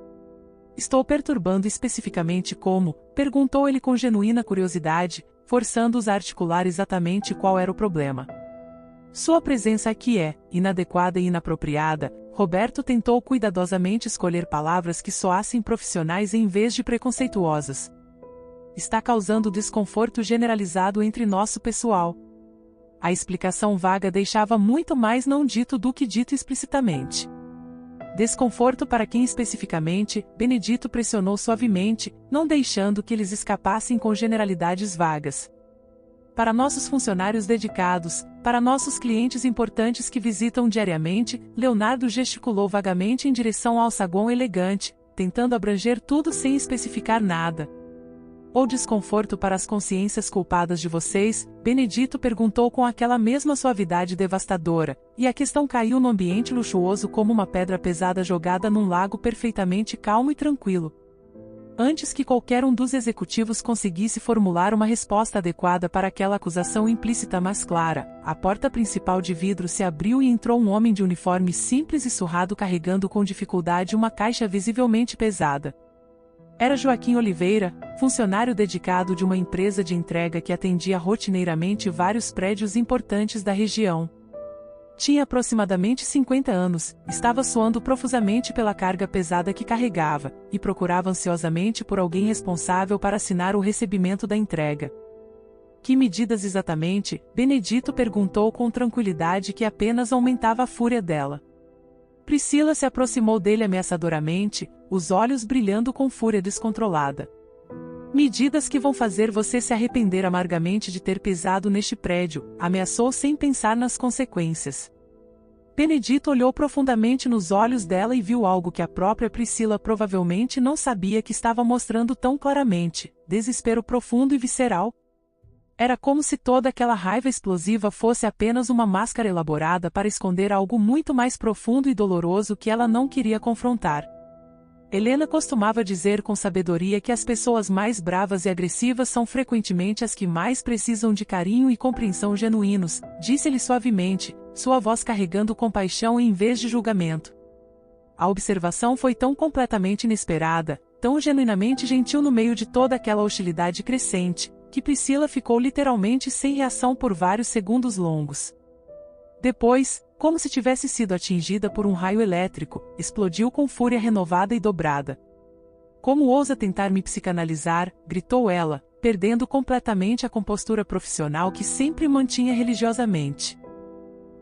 Estou perturbando especificamente como? Perguntou ele com genuína curiosidade, forçando-os a articular exatamente qual era o problema. Sua presença aqui é inadequada e inapropriada. Roberto tentou cuidadosamente escolher palavras que soassem profissionais em vez de preconceituosas. Está causando desconforto generalizado entre nosso pessoal. A explicação vaga deixava muito mais não dito do que dito explicitamente. Desconforto para quem especificamente? Benedito pressionou suavemente, não deixando que eles escapassem com generalidades vagas. Para nossos funcionários dedicados, para nossos clientes importantes que visitam diariamente, Leonardo gesticulou vagamente em direção ao saguão elegante, tentando abranger tudo sem especificar nada. Ou desconforto para as consciências culpadas de vocês? Benedito perguntou com aquela mesma suavidade devastadora, e a questão caiu no ambiente luxuoso como uma pedra pesada jogada num lago perfeitamente calmo e tranquilo. Antes que qualquer um dos executivos conseguisse formular uma resposta adequada para aquela acusação implícita mas clara, a porta principal de vidro se abriu e entrou um homem de uniforme simples e surrado carregando com dificuldade uma caixa visivelmente pesada. Era Joaquim Oliveira, funcionário dedicado de uma empresa de entrega que atendia rotineiramente vários prédios importantes da região. Tinha aproximadamente 50 anos, estava suando profusamente pela carga pesada que carregava, e procurava ansiosamente por alguém responsável para assinar o recebimento da entrega. Que medidas exatamente? Benedito perguntou com tranquilidade que apenas aumentava a fúria dela. Priscila se aproximou dele ameaçadoramente, os olhos brilhando com fúria descontrolada. Medidas que vão fazer você se arrepender amargamente de ter pisado neste prédio, ameaçou sem pensar nas consequências. Benedito olhou profundamente nos olhos dela e viu algo que a própria Priscila provavelmente não sabia que estava mostrando tão claramente: desespero profundo e visceral. Era como se toda aquela raiva explosiva fosse apenas uma máscara elaborada para esconder algo muito mais profundo e doloroso que ela não queria confrontar. Helena costumava dizer com sabedoria que as pessoas mais bravas e agressivas são frequentemente as que mais precisam de carinho e compreensão genuínos, disse-lhe suavemente, sua voz carregando compaixão em vez de julgamento. A observação foi tão completamente inesperada, tão genuinamente gentil no meio de toda aquela hostilidade crescente, que Priscila ficou literalmente sem reação por vários segundos longos. Depois, como se tivesse sido atingida por um raio elétrico, explodiu com fúria renovada e dobrada. Como ousa tentar me psicanalizar, gritou ela, perdendo completamente a compostura profissional que sempre mantinha religiosamente.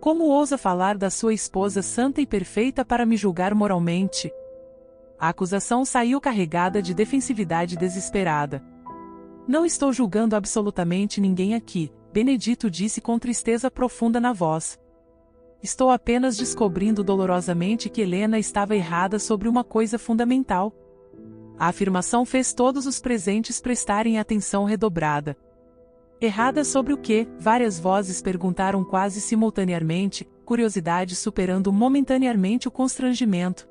Como ousa falar da sua esposa santa e perfeita para me julgar moralmente? A acusação saiu carregada de defensividade desesperada. Não estou julgando absolutamente ninguém aqui, Benedito disse com tristeza profunda na voz. Estou apenas descobrindo dolorosamente que Helena estava errada sobre uma coisa fundamental. A afirmação fez todos os presentes prestarem atenção redobrada. Errada sobre o quê? Várias vozes perguntaram quase simultaneamente, curiosidade superando momentaneamente o constrangimento.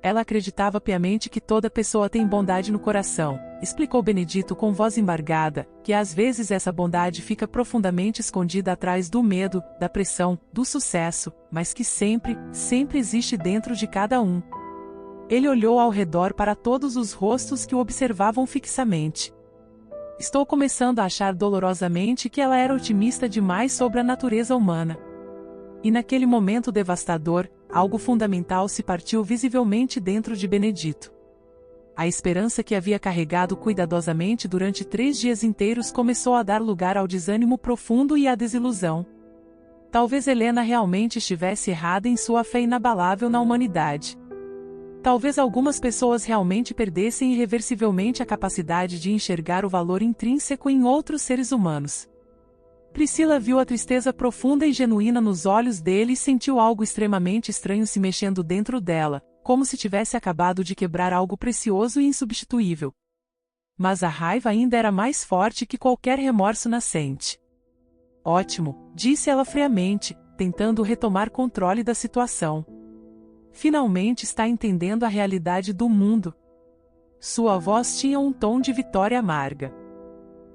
Ela acreditava piamente que toda pessoa tem bondade no coração, explicou Benedito com voz embargada, que às vezes essa bondade fica profundamente escondida atrás do medo, da pressão, do sucesso, mas que sempre, sempre existe dentro de cada um. Ele olhou ao redor para todos os rostos que o observavam fixamente. Estou começando a achar dolorosamente que ela era otimista demais sobre a natureza humana. E naquele momento devastador, algo fundamental se partiu visivelmente dentro de Benedito. A esperança que havia carregado cuidadosamente durante 3 dias inteiros começou a dar lugar ao desânimo profundo e à desilusão. Talvez Helena realmente estivesse errada em sua fé inabalável na humanidade. Talvez algumas pessoas realmente perdessem irreversivelmente a capacidade de enxergar o valor intrínseco em outros seres humanos. Priscila viu a tristeza profunda e genuína nos olhos dele e sentiu algo extremamente estranho se mexendo dentro dela, como se tivesse acabado de quebrar algo precioso e insubstituível. Mas a raiva ainda era mais forte que qualquer remorso nascente. Ótimo, disse ela friamente, tentando retomar controle da situação. Finalmente está entendendo a realidade do mundo. Sua voz tinha um tom de vitória amarga.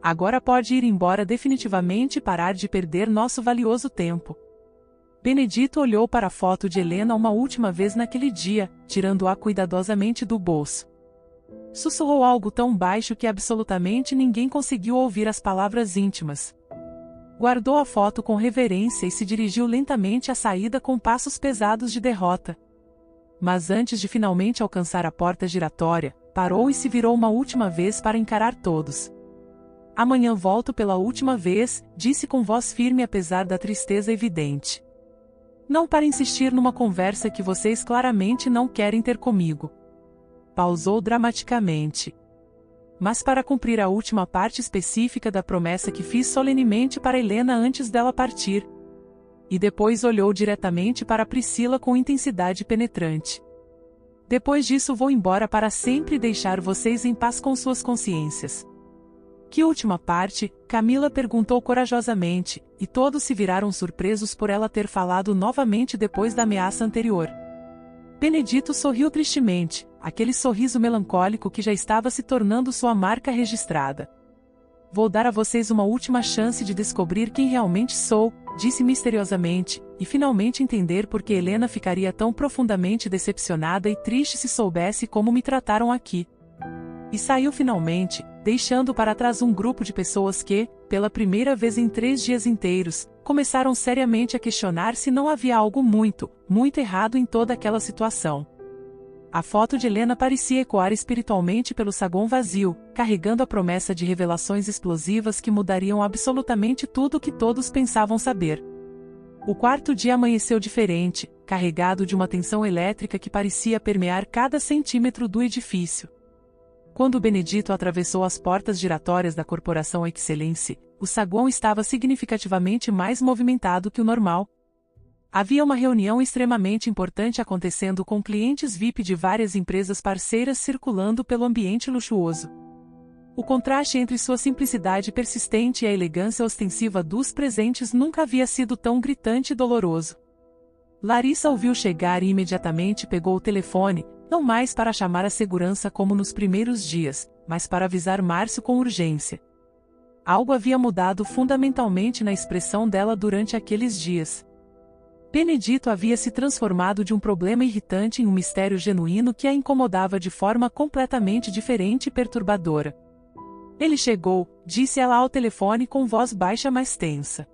Agora pode ir embora definitivamente e parar de perder nosso valioso tempo. Benedito olhou para a foto de Helena uma última vez naquele dia, tirando-a cuidadosamente do bolso. Sussurrou algo tão baixo que absolutamente ninguém conseguiu ouvir as palavras íntimas. Guardou a foto com reverência e se dirigiu lentamente à saída com passos pesados de derrota. Mas antes de finalmente alcançar a porta giratória, parou e se virou uma última vez para encarar todos. Amanhã volto pela última vez, disse com voz firme apesar da tristeza evidente. Não para insistir numa conversa que vocês claramente não querem ter comigo. Pausou dramaticamente. Mas para cumprir a última parte específica da promessa que fiz solenemente para Helena antes dela partir. E depois olhou diretamente para Priscila com intensidade penetrante. Depois disso vou embora para sempre e deixar vocês em paz com suas consciências. Que última parte? Camila perguntou corajosamente, e todos se viraram surpresos por ela ter falado novamente depois da ameaça anterior. Benedito sorriu tristemente, aquele sorriso melancólico que já estava se tornando sua marca registrada. Vou dar a vocês uma última chance de descobrir quem realmente sou, disse misteriosamente, e finalmente entender por que Helena ficaria tão profundamente decepcionada e triste se soubesse como me trataram aqui. E saiu finalmente, deixando para trás um grupo de pessoas que, pela primeira vez em 3 dias inteiros, começaram seriamente a questionar se não havia algo muito, muito errado em toda aquela situação. A foto de Helena parecia ecoar espiritualmente pelo saguão vazio, carregando a promessa de revelações explosivas que mudariam absolutamente tudo o que todos pensavam saber. O quarto dia amanheceu diferente, carregado de uma tensão elétrica que parecia permear cada centímetro do edifício. Quando Benedito atravessou as portas giratórias da Corporação Excellence, o saguão estava significativamente mais movimentado que o normal. Havia uma reunião extremamente importante acontecendo com clientes VIP de várias empresas parceiras circulando pelo ambiente luxuoso. O contraste entre sua simplicidade persistente e a elegância ostensiva dos presentes nunca havia sido tão gritante e doloroso. Larissa ouviu chegar e imediatamente pegou o telefone, não mais para chamar a segurança como nos primeiros dias, mas para avisar Márcio com urgência. Algo havia mudado fundamentalmente na expressão dela durante aqueles dias. Benedito havia se transformado de um problema irritante em um mistério genuíno que a incomodava de forma completamente diferente e perturbadora. Ele chegou, disse ela ao telefone com voz baixa mas tensa.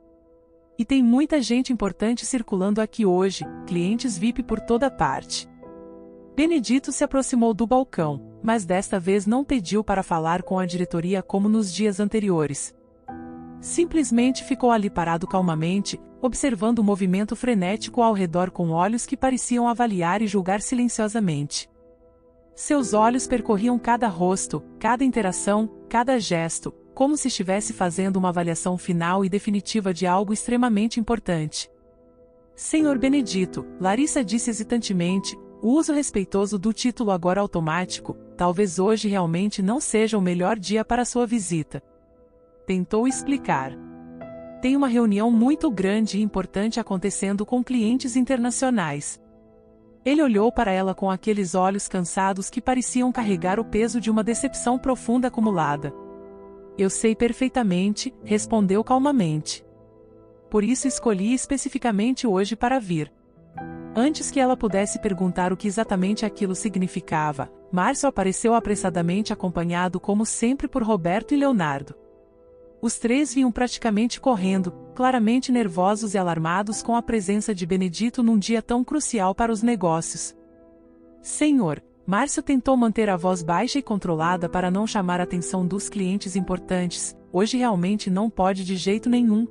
E tem muita gente importante circulando aqui hoje, clientes VIP por toda parte. Benedito se aproximou do balcão, mas desta vez não pediu para falar com a diretoria como nos dias anteriores. Simplesmente ficou ali parado calmamente, observando o movimento frenético ao redor com olhos que pareciam avaliar e julgar silenciosamente. Seus olhos percorriam cada rosto, cada interação, cada gesto, como se estivesse fazendo uma avaliação final e definitiva de algo extremamente importante. Senhor Benedito, Larissa disse hesitantemente, o uso respeitoso do título agora automático, talvez hoje realmente não seja o melhor dia para sua visita. Tentou explicar. Tem uma reunião muito grande e importante acontecendo com clientes internacionais. Ele olhou para ela com aqueles olhos cansados que pareciam carregar o peso de uma decepção profunda acumulada. Eu sei perfeitamente, respondeu calmamente. Por isso escolhi especificamente hoje para vir. Antes que ela pudesse perguntar o que exatamente aquilo significava, Márcio apareceu apressadamente acompanhado como sempre por Roberto e Leonardo. Os três vinham praticamente correndo, claramente nervosos e alarmados com a presença de Benedito num dia tão crucial para os negócios. Senhor, Márcio tentou manter a voz baixa e controlada para não chamar a atenção dos clientes importantes, hoje realmente não pode de jeito nenhum.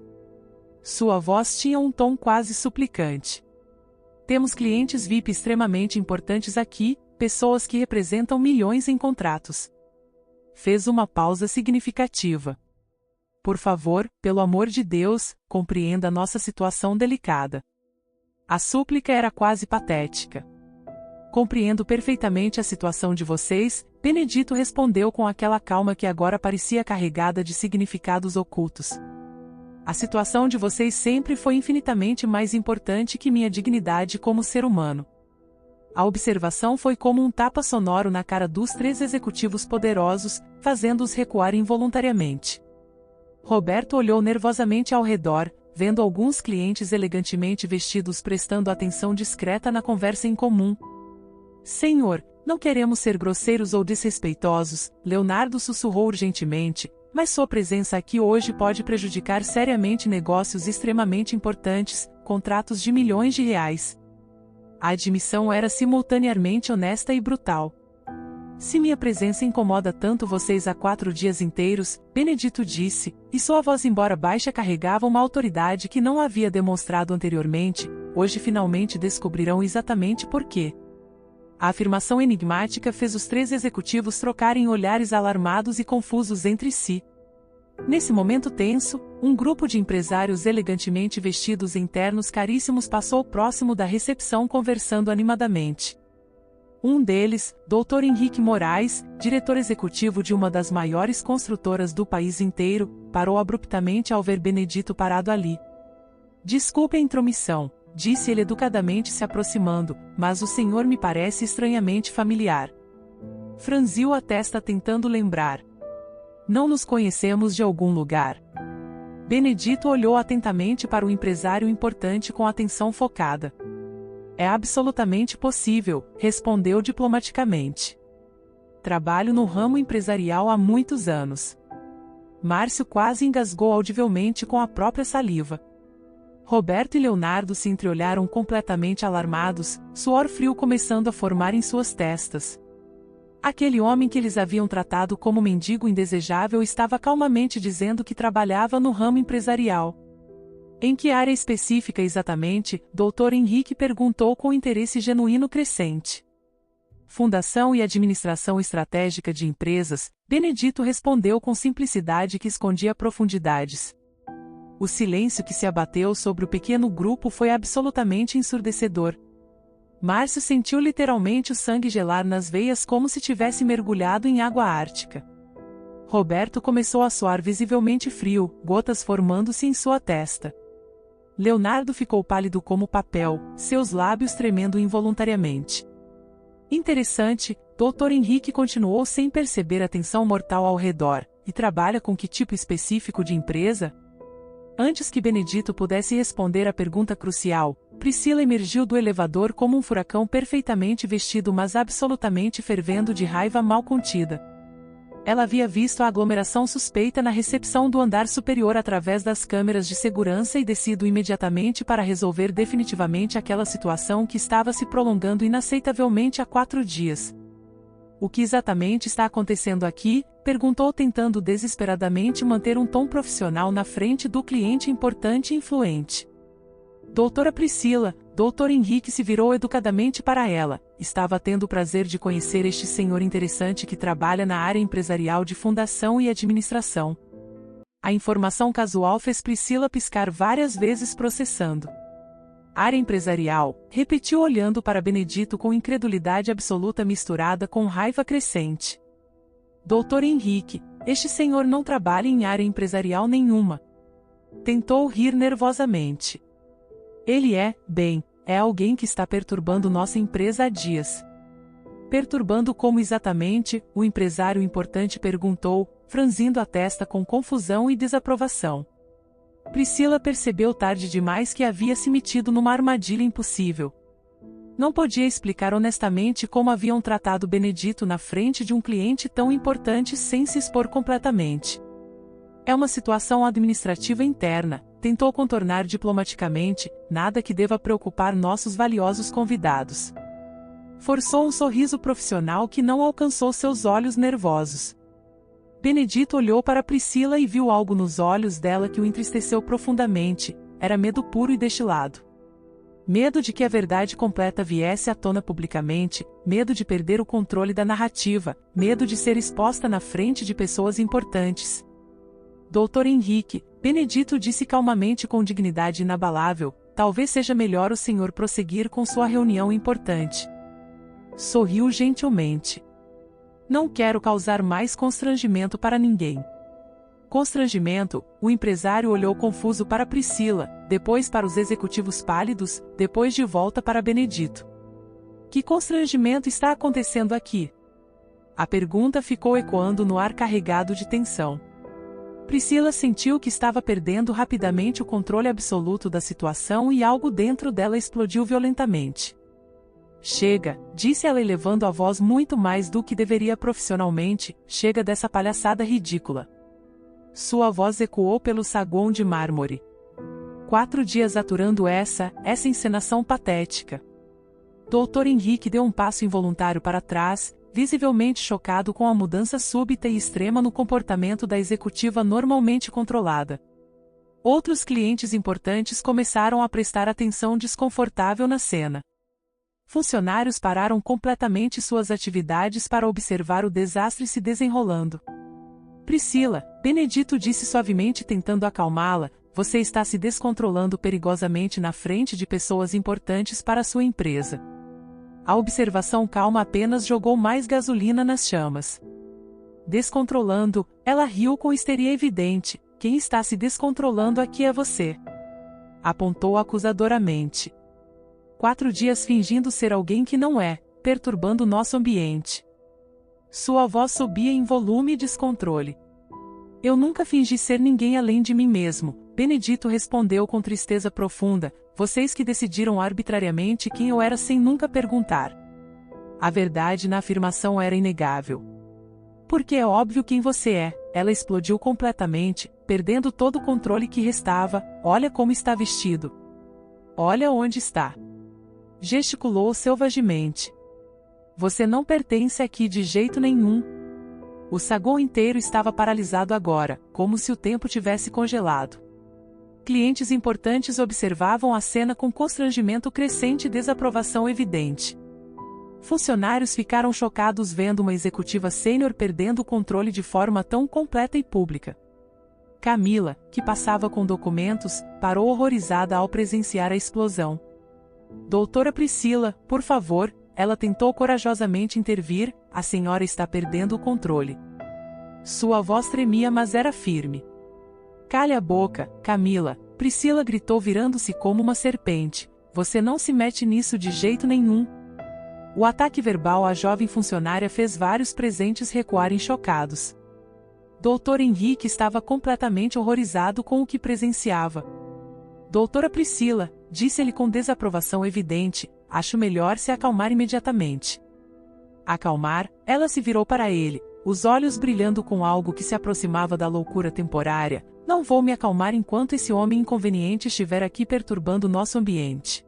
Sua voz tinha um tom quase suplicante. Temos clientes VIP extremamente importantes aqui, pessoas que representam milhões em contratos. Fez uma pausa significativa. Por favor, pelo amor de Deus, compreenda nossa situação delicada. A súplica era quase patética. Compreendo perfeitamente a situação de vocês, Benedito respondeu com aquela calma que agora parecia carregada de significados ocultos. A situação de vocês sempre foi infinitamente mais importante que minha dignidade como ser humano. A observação foi como um tapa sonoro na cara dos três executivos poderosos, fazendo-os recuar involuntariamente. Roberto olhou nervosamente ao redor, vendo alguns clientes elegantemente vestidos prestando atenção discreta na conversa em comum. Senhor, não queremos ser grosseiros ou desrespeitosos, Leonardo sussurrou urgentemente, mas sua presença aqui hoje pode prejudicar seriamente negócios extremamente importantes, contratos de milhões de reais. A admissão era simultaneamente honesta e brutal. Se minha presença incomoda tanto vocês há 4 dias inteiros, Benedito disse, e sua voz embora baixa carregava uma autoridade que não havia demonstrado anteriormente, hoje finalmente descobrirão exatamente por quê. A afirmação enigmática fez os três executivos trocarem olhares alarmados e confusos entre si. Nesse momento tenso, um grupo de empresários elegantemente vestidos em ternos caríssimos passou próximo da recepção conversando animadamente. Um deles, Dr. Henrique Moraes, diretor executivo de uma das maiores construtoras do país inteiro, parou abruptamente ao ver Benedito parado ali. Desculpe a intromissão, disse ele educadamente se aproximando, mas o senhor me parece estranhamente familiar. Franziu a testa tentando lembrar. Não nos conhecemos de algum lugar? Benedito olhou atentamente para o empresário importante com atenção focada. É absolutamente possível, respondeu diplomaticamente. Trabalho no ramo empresarial há muitos anos. Márcio quase engasgou audivelmente com a própria saliva. Roberto e Leonardo se entreolharam completamente alarmados, suor frio começando a formar em suas testas. Aquele homem que eles haviam tratado como mendigo indesejável estava calmamente dizendo que trabalhava no ramo empresarial. Em que área específica exatamente? Dr. Henrique perguntou com interesse genuíno crescente. Fundação e administração estratégica de empresas, Benedito respondeu com simplicidade que escondia profundidades. O silêncio que se abateu sobre o pequeno grupo foi absolutamente ensurdecedor. Márcio sentiu literalmente o sangue gelar nas veias como se tivesse mergulhado em água ártica. Roberto começou a suar visivelmente frio, gotas formando-se em sua testa. Leonardo ficou pálido como papel, seus lábios tremendo involuntariamente. Interessante, Dr. Henrique continuou sem perceber a tensão mortal ao redor. E trabalha com que tipo específico de empresa? Antes que Benedito pudesse responder a pergunta crucial, Priscila emergiu do elevador como um furacão perfeitamente vestido mas absolutamente fervendo de raiva mal contida. Ela havia visto a aglomeração suspeita na recepção do andar superior através das câmeras de segurança e descido imediatamente para resolver definitivamente aquela situação que estava se prolongando inaceitavelmente há 4 dias. O que exatamente está acontecendo aqui? Perguntou tentando desesperadamente manter um tom profissional na frente do cliente importante e influente. Doutora Priscila, Dr. Henrique se virou educadamente para ela. Estava tendo o prazer de conhecer este senhor interessante que trabalha na área empresarial de fundação e administração. A informação casual fez Priscila piscar várias vezes processando. Área empresarial, repetiu olhando para Benedito com incredulidade absoluta misturada com raiva crescente. Doutor Henrique, este senhor não trabalha em área empresarial nenhuma. Tentou rir nervosamente. Ele é alguém que está perturbando nossa empresa há dias. Perturbando como exatamente? O empresário importante perguntou, franzindo a testa com confusão e desaprovação. Priscila percebeu tarde demais que havia se metido numa armadilha impossível. Não podia explicar honestamente como haviam tratado Benedito na frente de um cliente tão importante sem se expor completamente. É uma situação administrativa interna, tentou contornar diplomaticamente, nada que deva preocupar nossos valiosos convidados. Forçou um sorriso profissional que não alcançou seus olhos nervosos. Benedito olhou para Priscila e viu algo nos olhos dela que o entristeceu profundamente. Era medo puro e destilado. Medo de que a verdade completa viesse à tona publicamente, medo de perder o controle da narrativa, medo de ser exposta na frente de pessoas importantes. Doutor Henrique, Benedito disse calmamente com dignidade inabalável, talvez seja melhor o senhor prosseguir com sua reunião importante. Sorriu gentilmente. Não quero causar mais constrangimento para ninguém. Constrangimento, o empresário olhou confuso para Priscila, depois para os executivos pálidos, depois de volta para Benedito. Que constrangimento está acontecendo aqui? A pergunta ficou ecoando no ar carregado de tensão. Priscila sentiu que estava perdendo rapidamente o controle absoluto da situação e algo dentro dela explodiu violentamente. Chega, disse ela elevando a voz muito mais do que deveria profissionalmente, chega dessa palhaçada ridícula. Sua voz ecoou pelo saguão de mármore. 4 dias aturando essa encenação patética. Dr. Henrique deu um passo involuntário para trás, visivelmente chocado com a mudança súbita e extrema no comportamento da executiva normalmente controlada. Outros clientes importantes começaram a prestar atenção desconfortável na cena. Funcionários pararam completamente suas atividades para observar o desastre se desenrolando. Priscila, Benedito disse suavemente tentando acalmá-la, você está se descontrolando perigosamente na frente de pessoas importantes para sua empresa. A observação calma apenas jogou mais gasolina nas chamas. Descontrolando, ela riu com histeria evidente, quem está se descontrolando aqui é você. Apontou acusadoramente. 4 dias fingindo ser alguém que não é, perturbando nosso ambiente. Sua voz subia em volume e descontrole. Eu nunca fingi ser ninguém além de mim mesmo, Benedito respondeu com tristeza profunda, vocês que decidiram arbitrariamente quem eu era sem nunca perguntar. A verdade na afirmação era inegável. Porque é óbvio quem você é, ela explodiu completamente, perdendo todo o controle que restava, olha como está vestido. Olha onde está. Gesticulou selvagemente. Você não pertence aqui de jeito nenhum. O saguão inteiro estava paralisado agora, como se o tempo tivesse congelado. Clientes importantes observavam a cena com constrangimento crescente e desaprovação evidente. Funcionários ficaram chocados vendo uma executiva sênior perdendo o controle de forma tão completa e pública. Camila, que passava com documentos, parou horrorizada ao presenciar a explosão. Doutora Priscila, por favor, ela tentou corajosamente intervir, a senhora está perdendo o controle. Sua voz tremia, mas era firme. Calha a boca, Camila, Priscila gritou virando-se como uma serpente. Você não se mete nisso de jeito nenhum. O ataque verbal à jovem funcionária fez vários presentes recuarem chocados. Dr. Henrique estava completamente horrorizado com o que presenciava. Doutora Priscila, disse ele com desaprovação evidente, acho melhor se acalmar imediatamente. Acalmar, ela se virou para ele, os olhos brilhando com algo que se aproximava da loucura temporária. Não vou me acalmar enquanto esse homem inconveniente estiver aqui perturbando nosso ambiente.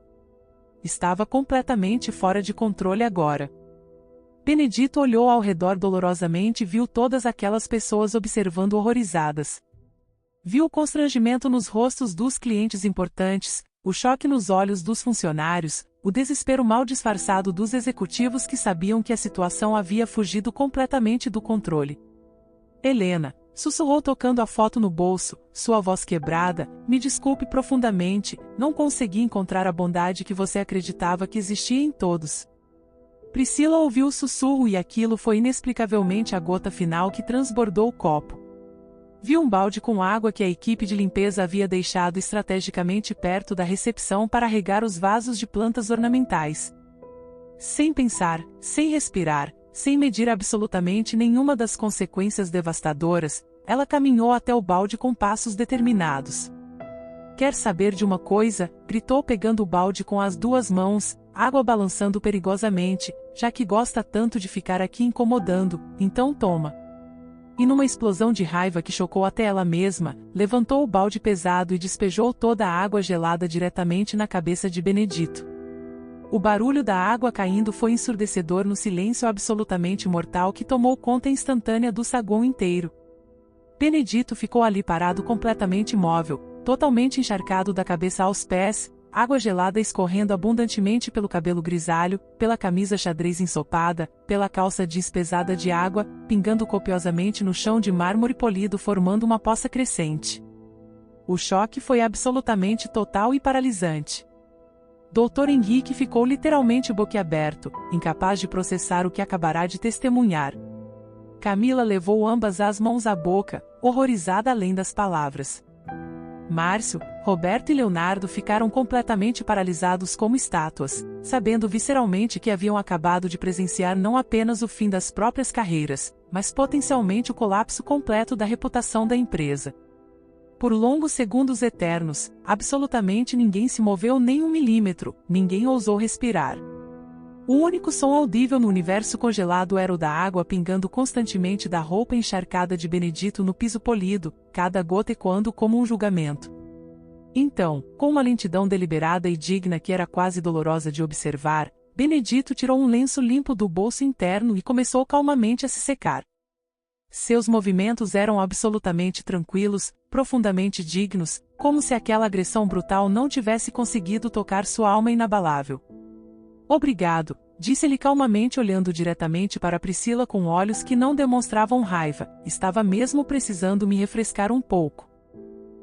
Estava completamente fora de controle agora. Benedito olhou ao redor dolorosamente e viu todas aquelas pessoas observando horrorizadas. Viu o constrangimento nos rostos dos clientes importantes, o choque nos olhos dos funcionários, o desespero mal disfarçado dos executivos que sabiam que a situação havia fugido completamente do controle. Helena, sussurrou tocando a foto no bolso, sua voz quebrada, me desculpe profundamente, não consegui encontrar a bondade que você acreditava que existia em todos. Priscila ouviu o sussurro e aquilo foi inexplicavelmente a gota final que transbordou o copo. Viu um balde com água que a equipe de limpeza havia deixado estrategicamente perto da recepção para regar os vasos de plantas ornamentais. Sem pensar, sem respirar, sem medir absolutamente nenhuma das consequências devastadoras, ela caminhou até o balde com passos determinados. Quer saber de uma coisa? Gritou pegando o balde com as duas mãos, água balançando perigosamente, já que gosta tanto de ficar aqui incomodando, então toma. E numa explosão de raiva que chocou até ela mesma, levantou o balde pesado e despejou toda a água gelada diretamente na cabeça de Benedito. O barulho da água caindo foi ensurdecedor no silêncio absolutamente mortal que tomou conta instantânea do saguão inteiro. Benedito ficou ali parado completamente imóvel, totalmente encharcado da cabeça aos pés, água gelada escorrendo abundantemente pelo cabelo grisalho, pela camisa xadrez ensopada, pela calça jeans pesada de água, pingando copiosamente no chão de mármore polido formando uma poça crescente. O choque foi absolutamente total e paralisante. Dr. Henrique ficou literalmente boquiaberto, incapaz de processar o que acabará de testemunhar. Camila levou ambas as mãos à boca, horrorizada além das palavras. Márcio, Roberto e Leonardo ficaram completamente paralisados como estátuas, sabendo visceralmente que haviam acabado de presenciar não apenas o fim das próprias carreiras, mas potencialmente o colapso completo da reputação da empresa. Por longos segundos eternos, absolutamente ninguém se moveu nem um milímetro, ninguém ousou respirar. O único som audível no universo congelado era o da água pingando constantemente da roupa encharcada de Benedito no piso polido, cada gota ecoando como um julgamento. Então, com uma lentidão deliberada e digna que era quase dolorosa de observar, Benedito tirou um lenço limpo do bolso interno e começou calmamente a se secar. Seus movimentos eram absolutamente tranquilos, profundamente dignos, como se aquela agressão brutal não tivesse conseguido tocar sua alma inabalável. Obrigado, disse-lhe calmamente olhando diretamente para Priscila com olhos que não demonstravam raiva, estava mesmo precisando me refrescar um pouco.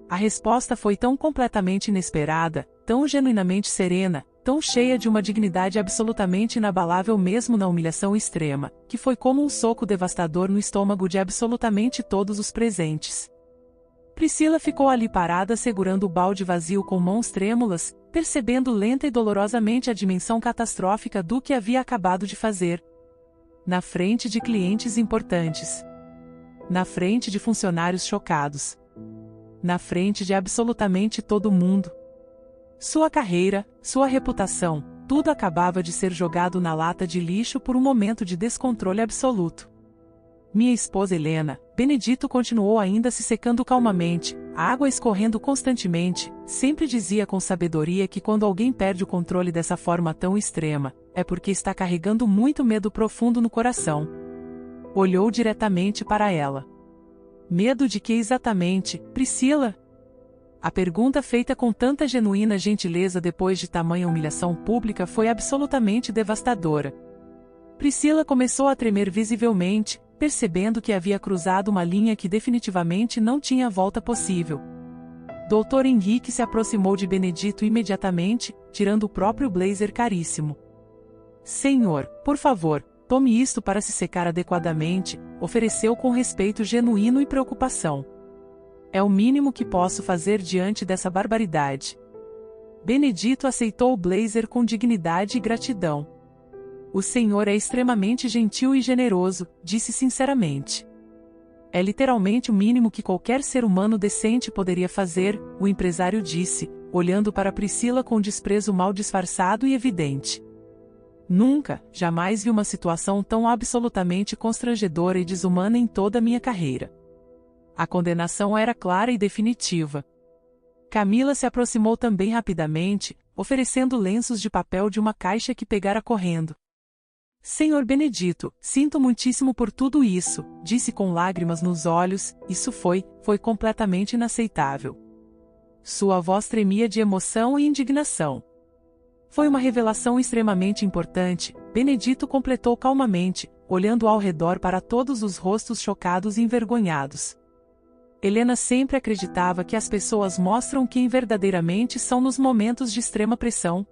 A resposta foi tão completamente inesperada, tão genuinamente serena, tão cheia de uma dignidade absolutamente inabalável mesmo na humilhação extrema, que foi como um soco devastador no estômago de absolutamente todos os presentes. Priscila ficou ali parada segurando o balde vazio com mãos trêmulas, percebendo lenta e dolorosamente a dimensão catastrófica do que havia acabado de fazer. Na frente de clientes importantes. Na frente de funcionários chocados. Na frente de absolutamente todo mundo. Sua carreira, sua reputação, tudo acabava de ser jogado na lata de lixo por um momento de descontrole absoluto. Minha esposa Helena, Benedito continuou ainda se secando calmamente, a água escorrendo constantemente, sempre dizia com sabedoria que quando alguém perde o controle dessa forma tão extrema, é porque está carregando muito medo profundo no coração. Olhou diretamente para ela. Medo de que exatamente, Priscila? A pergunta feita com tanta genuína gentileza depois de tamanha humilhação pública foi absolutamente devastadora. Priscila começou a tremer visivelmente, percebendo que havia cruzado uma linha que definitivamente não tinha volta possível. Dr. Henrique se aproximou de Benedito imediatamente, tirando o próprio blazer caríssimo. Senhor, por favor, tome isto para se secar adequadamente, ofereceu com respeito genuíno e preocupação. É o mínimo que posso fazer diante dessa barbaridade. Benedito aceitou o blazer com dignidade e gratidão. O senhor é extremamente gentil e generoso, disse sinceramente. É literalmente o mínimo que qualquer ser humano decente poderia fazer, o empresário disse, olhando para Priscila com desprezo mal disfarçado e evidente. Nunca, jamais vi uma situação tão absolutamente constrangedora e desumana em toda a minha carreira. A condenação era clara e definitiva. Camila se aproximou também rapidamente, oferecendo lenços de papel de uma caixa que pegara correndo. Senhor Benedito, sinto muitíssimo por tudo isso, disse com lágrimas nos olhos, isso foi completamente inaceitável. Sua voz tremia de emoção e indignação. Foi uma revelação extremamente importante, Benedito completou calmamente, olhando ao redor para todos os rostos chocados e envergonhados. Helena sempre acreditava que as pessoas mostram quem verdadeiramente são nos momentos de extrema pressão.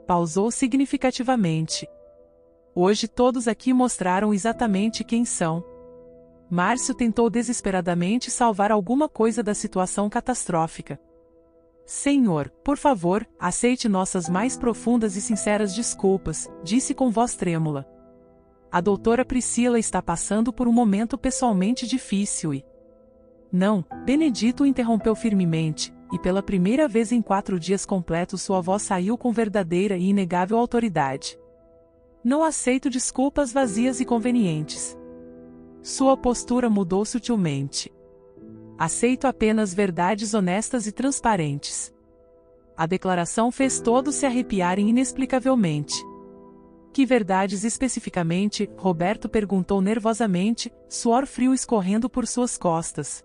Pausou significativamente. Hoje todos aqui mostraram exatamente quem são. Márcio tentou desesperadamente salvar alguma coisa da situação catastrófica. Senhor, por favor, aceite nossas mais profundas e sinceras desculpas, disse com voz trêmula. A doutora Priscila está passando por um momento pessoalmente difícil e... Não, Benedito o interrompeu firmemente, e pela primeira vez em 4 dias completos sua voz saiu com verdadeira e inegável autoridade. Não aceito desculpas vazias e convenientes. Sua postura mudou sutilmente. Aceito apenas verdades honestas e transparentes. A declaração fez todos se arrepiarem inexplicavelmente. Que verdades especificamente? Roberto perguntou nervosamente, suor frio escorrendo por suas costas.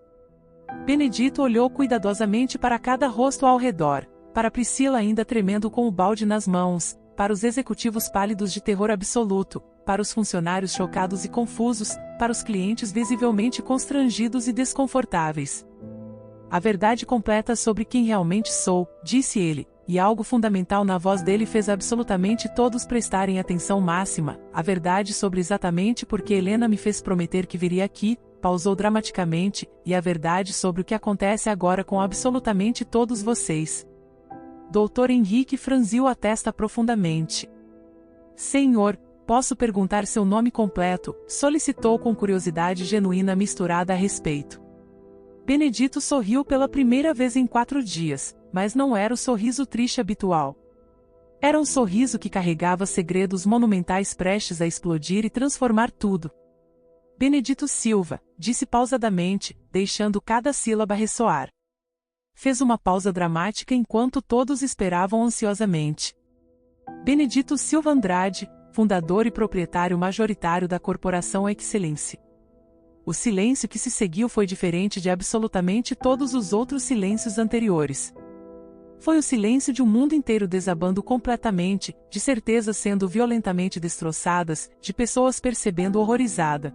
Benedito olhou cuidadosamente para cada rosto ao redor, para Priscila ainda tremendo com o balde nas mãos, para os executivos pálidos de terror absoluto, para os funcionários chocados e confusos, para os clientes visivelmente constrangidos e desconfortáveis. A verdade completa sobre quem realmente sou, disse ele, e algo fundamental na voz dele fez absolutamente todos prestarem atenção máxima, a verdade sobre exatamente por que Helena me fez prometer que viria aqui, pausou dramaticamente, e a verdade sobre o que acontece agora com absolutamente todos vocês. Dr. Henrique franziu a testa profundamente. Senhor, posso perguntar seu nome completo? Solicitou com curiosidade genuína misturada a respeito. Benedito sorriu pela primeira vez em 4 dias, mas não era o sorriso triste habitual. Era um sorriso que carregava segredos monumentais prestes a explodir e transformar tudo. Benedito Silva, disse pausadamente, deixando cada sílaba ressoar. Fez uma pausa dramática enquanto todos esperavam ansiosamente. Benedito Silva Andrade, fundador e proprietário majoritário da Corporação Excelência. O silêncio que se seguiu foi diferente de absolutamente todos os outros silêncios anteriores. Foi o silêncio de um mundo inteiro desabando completamente, de certezas sendo violentamente destroçadas, de pessoas percebendo horrorizada.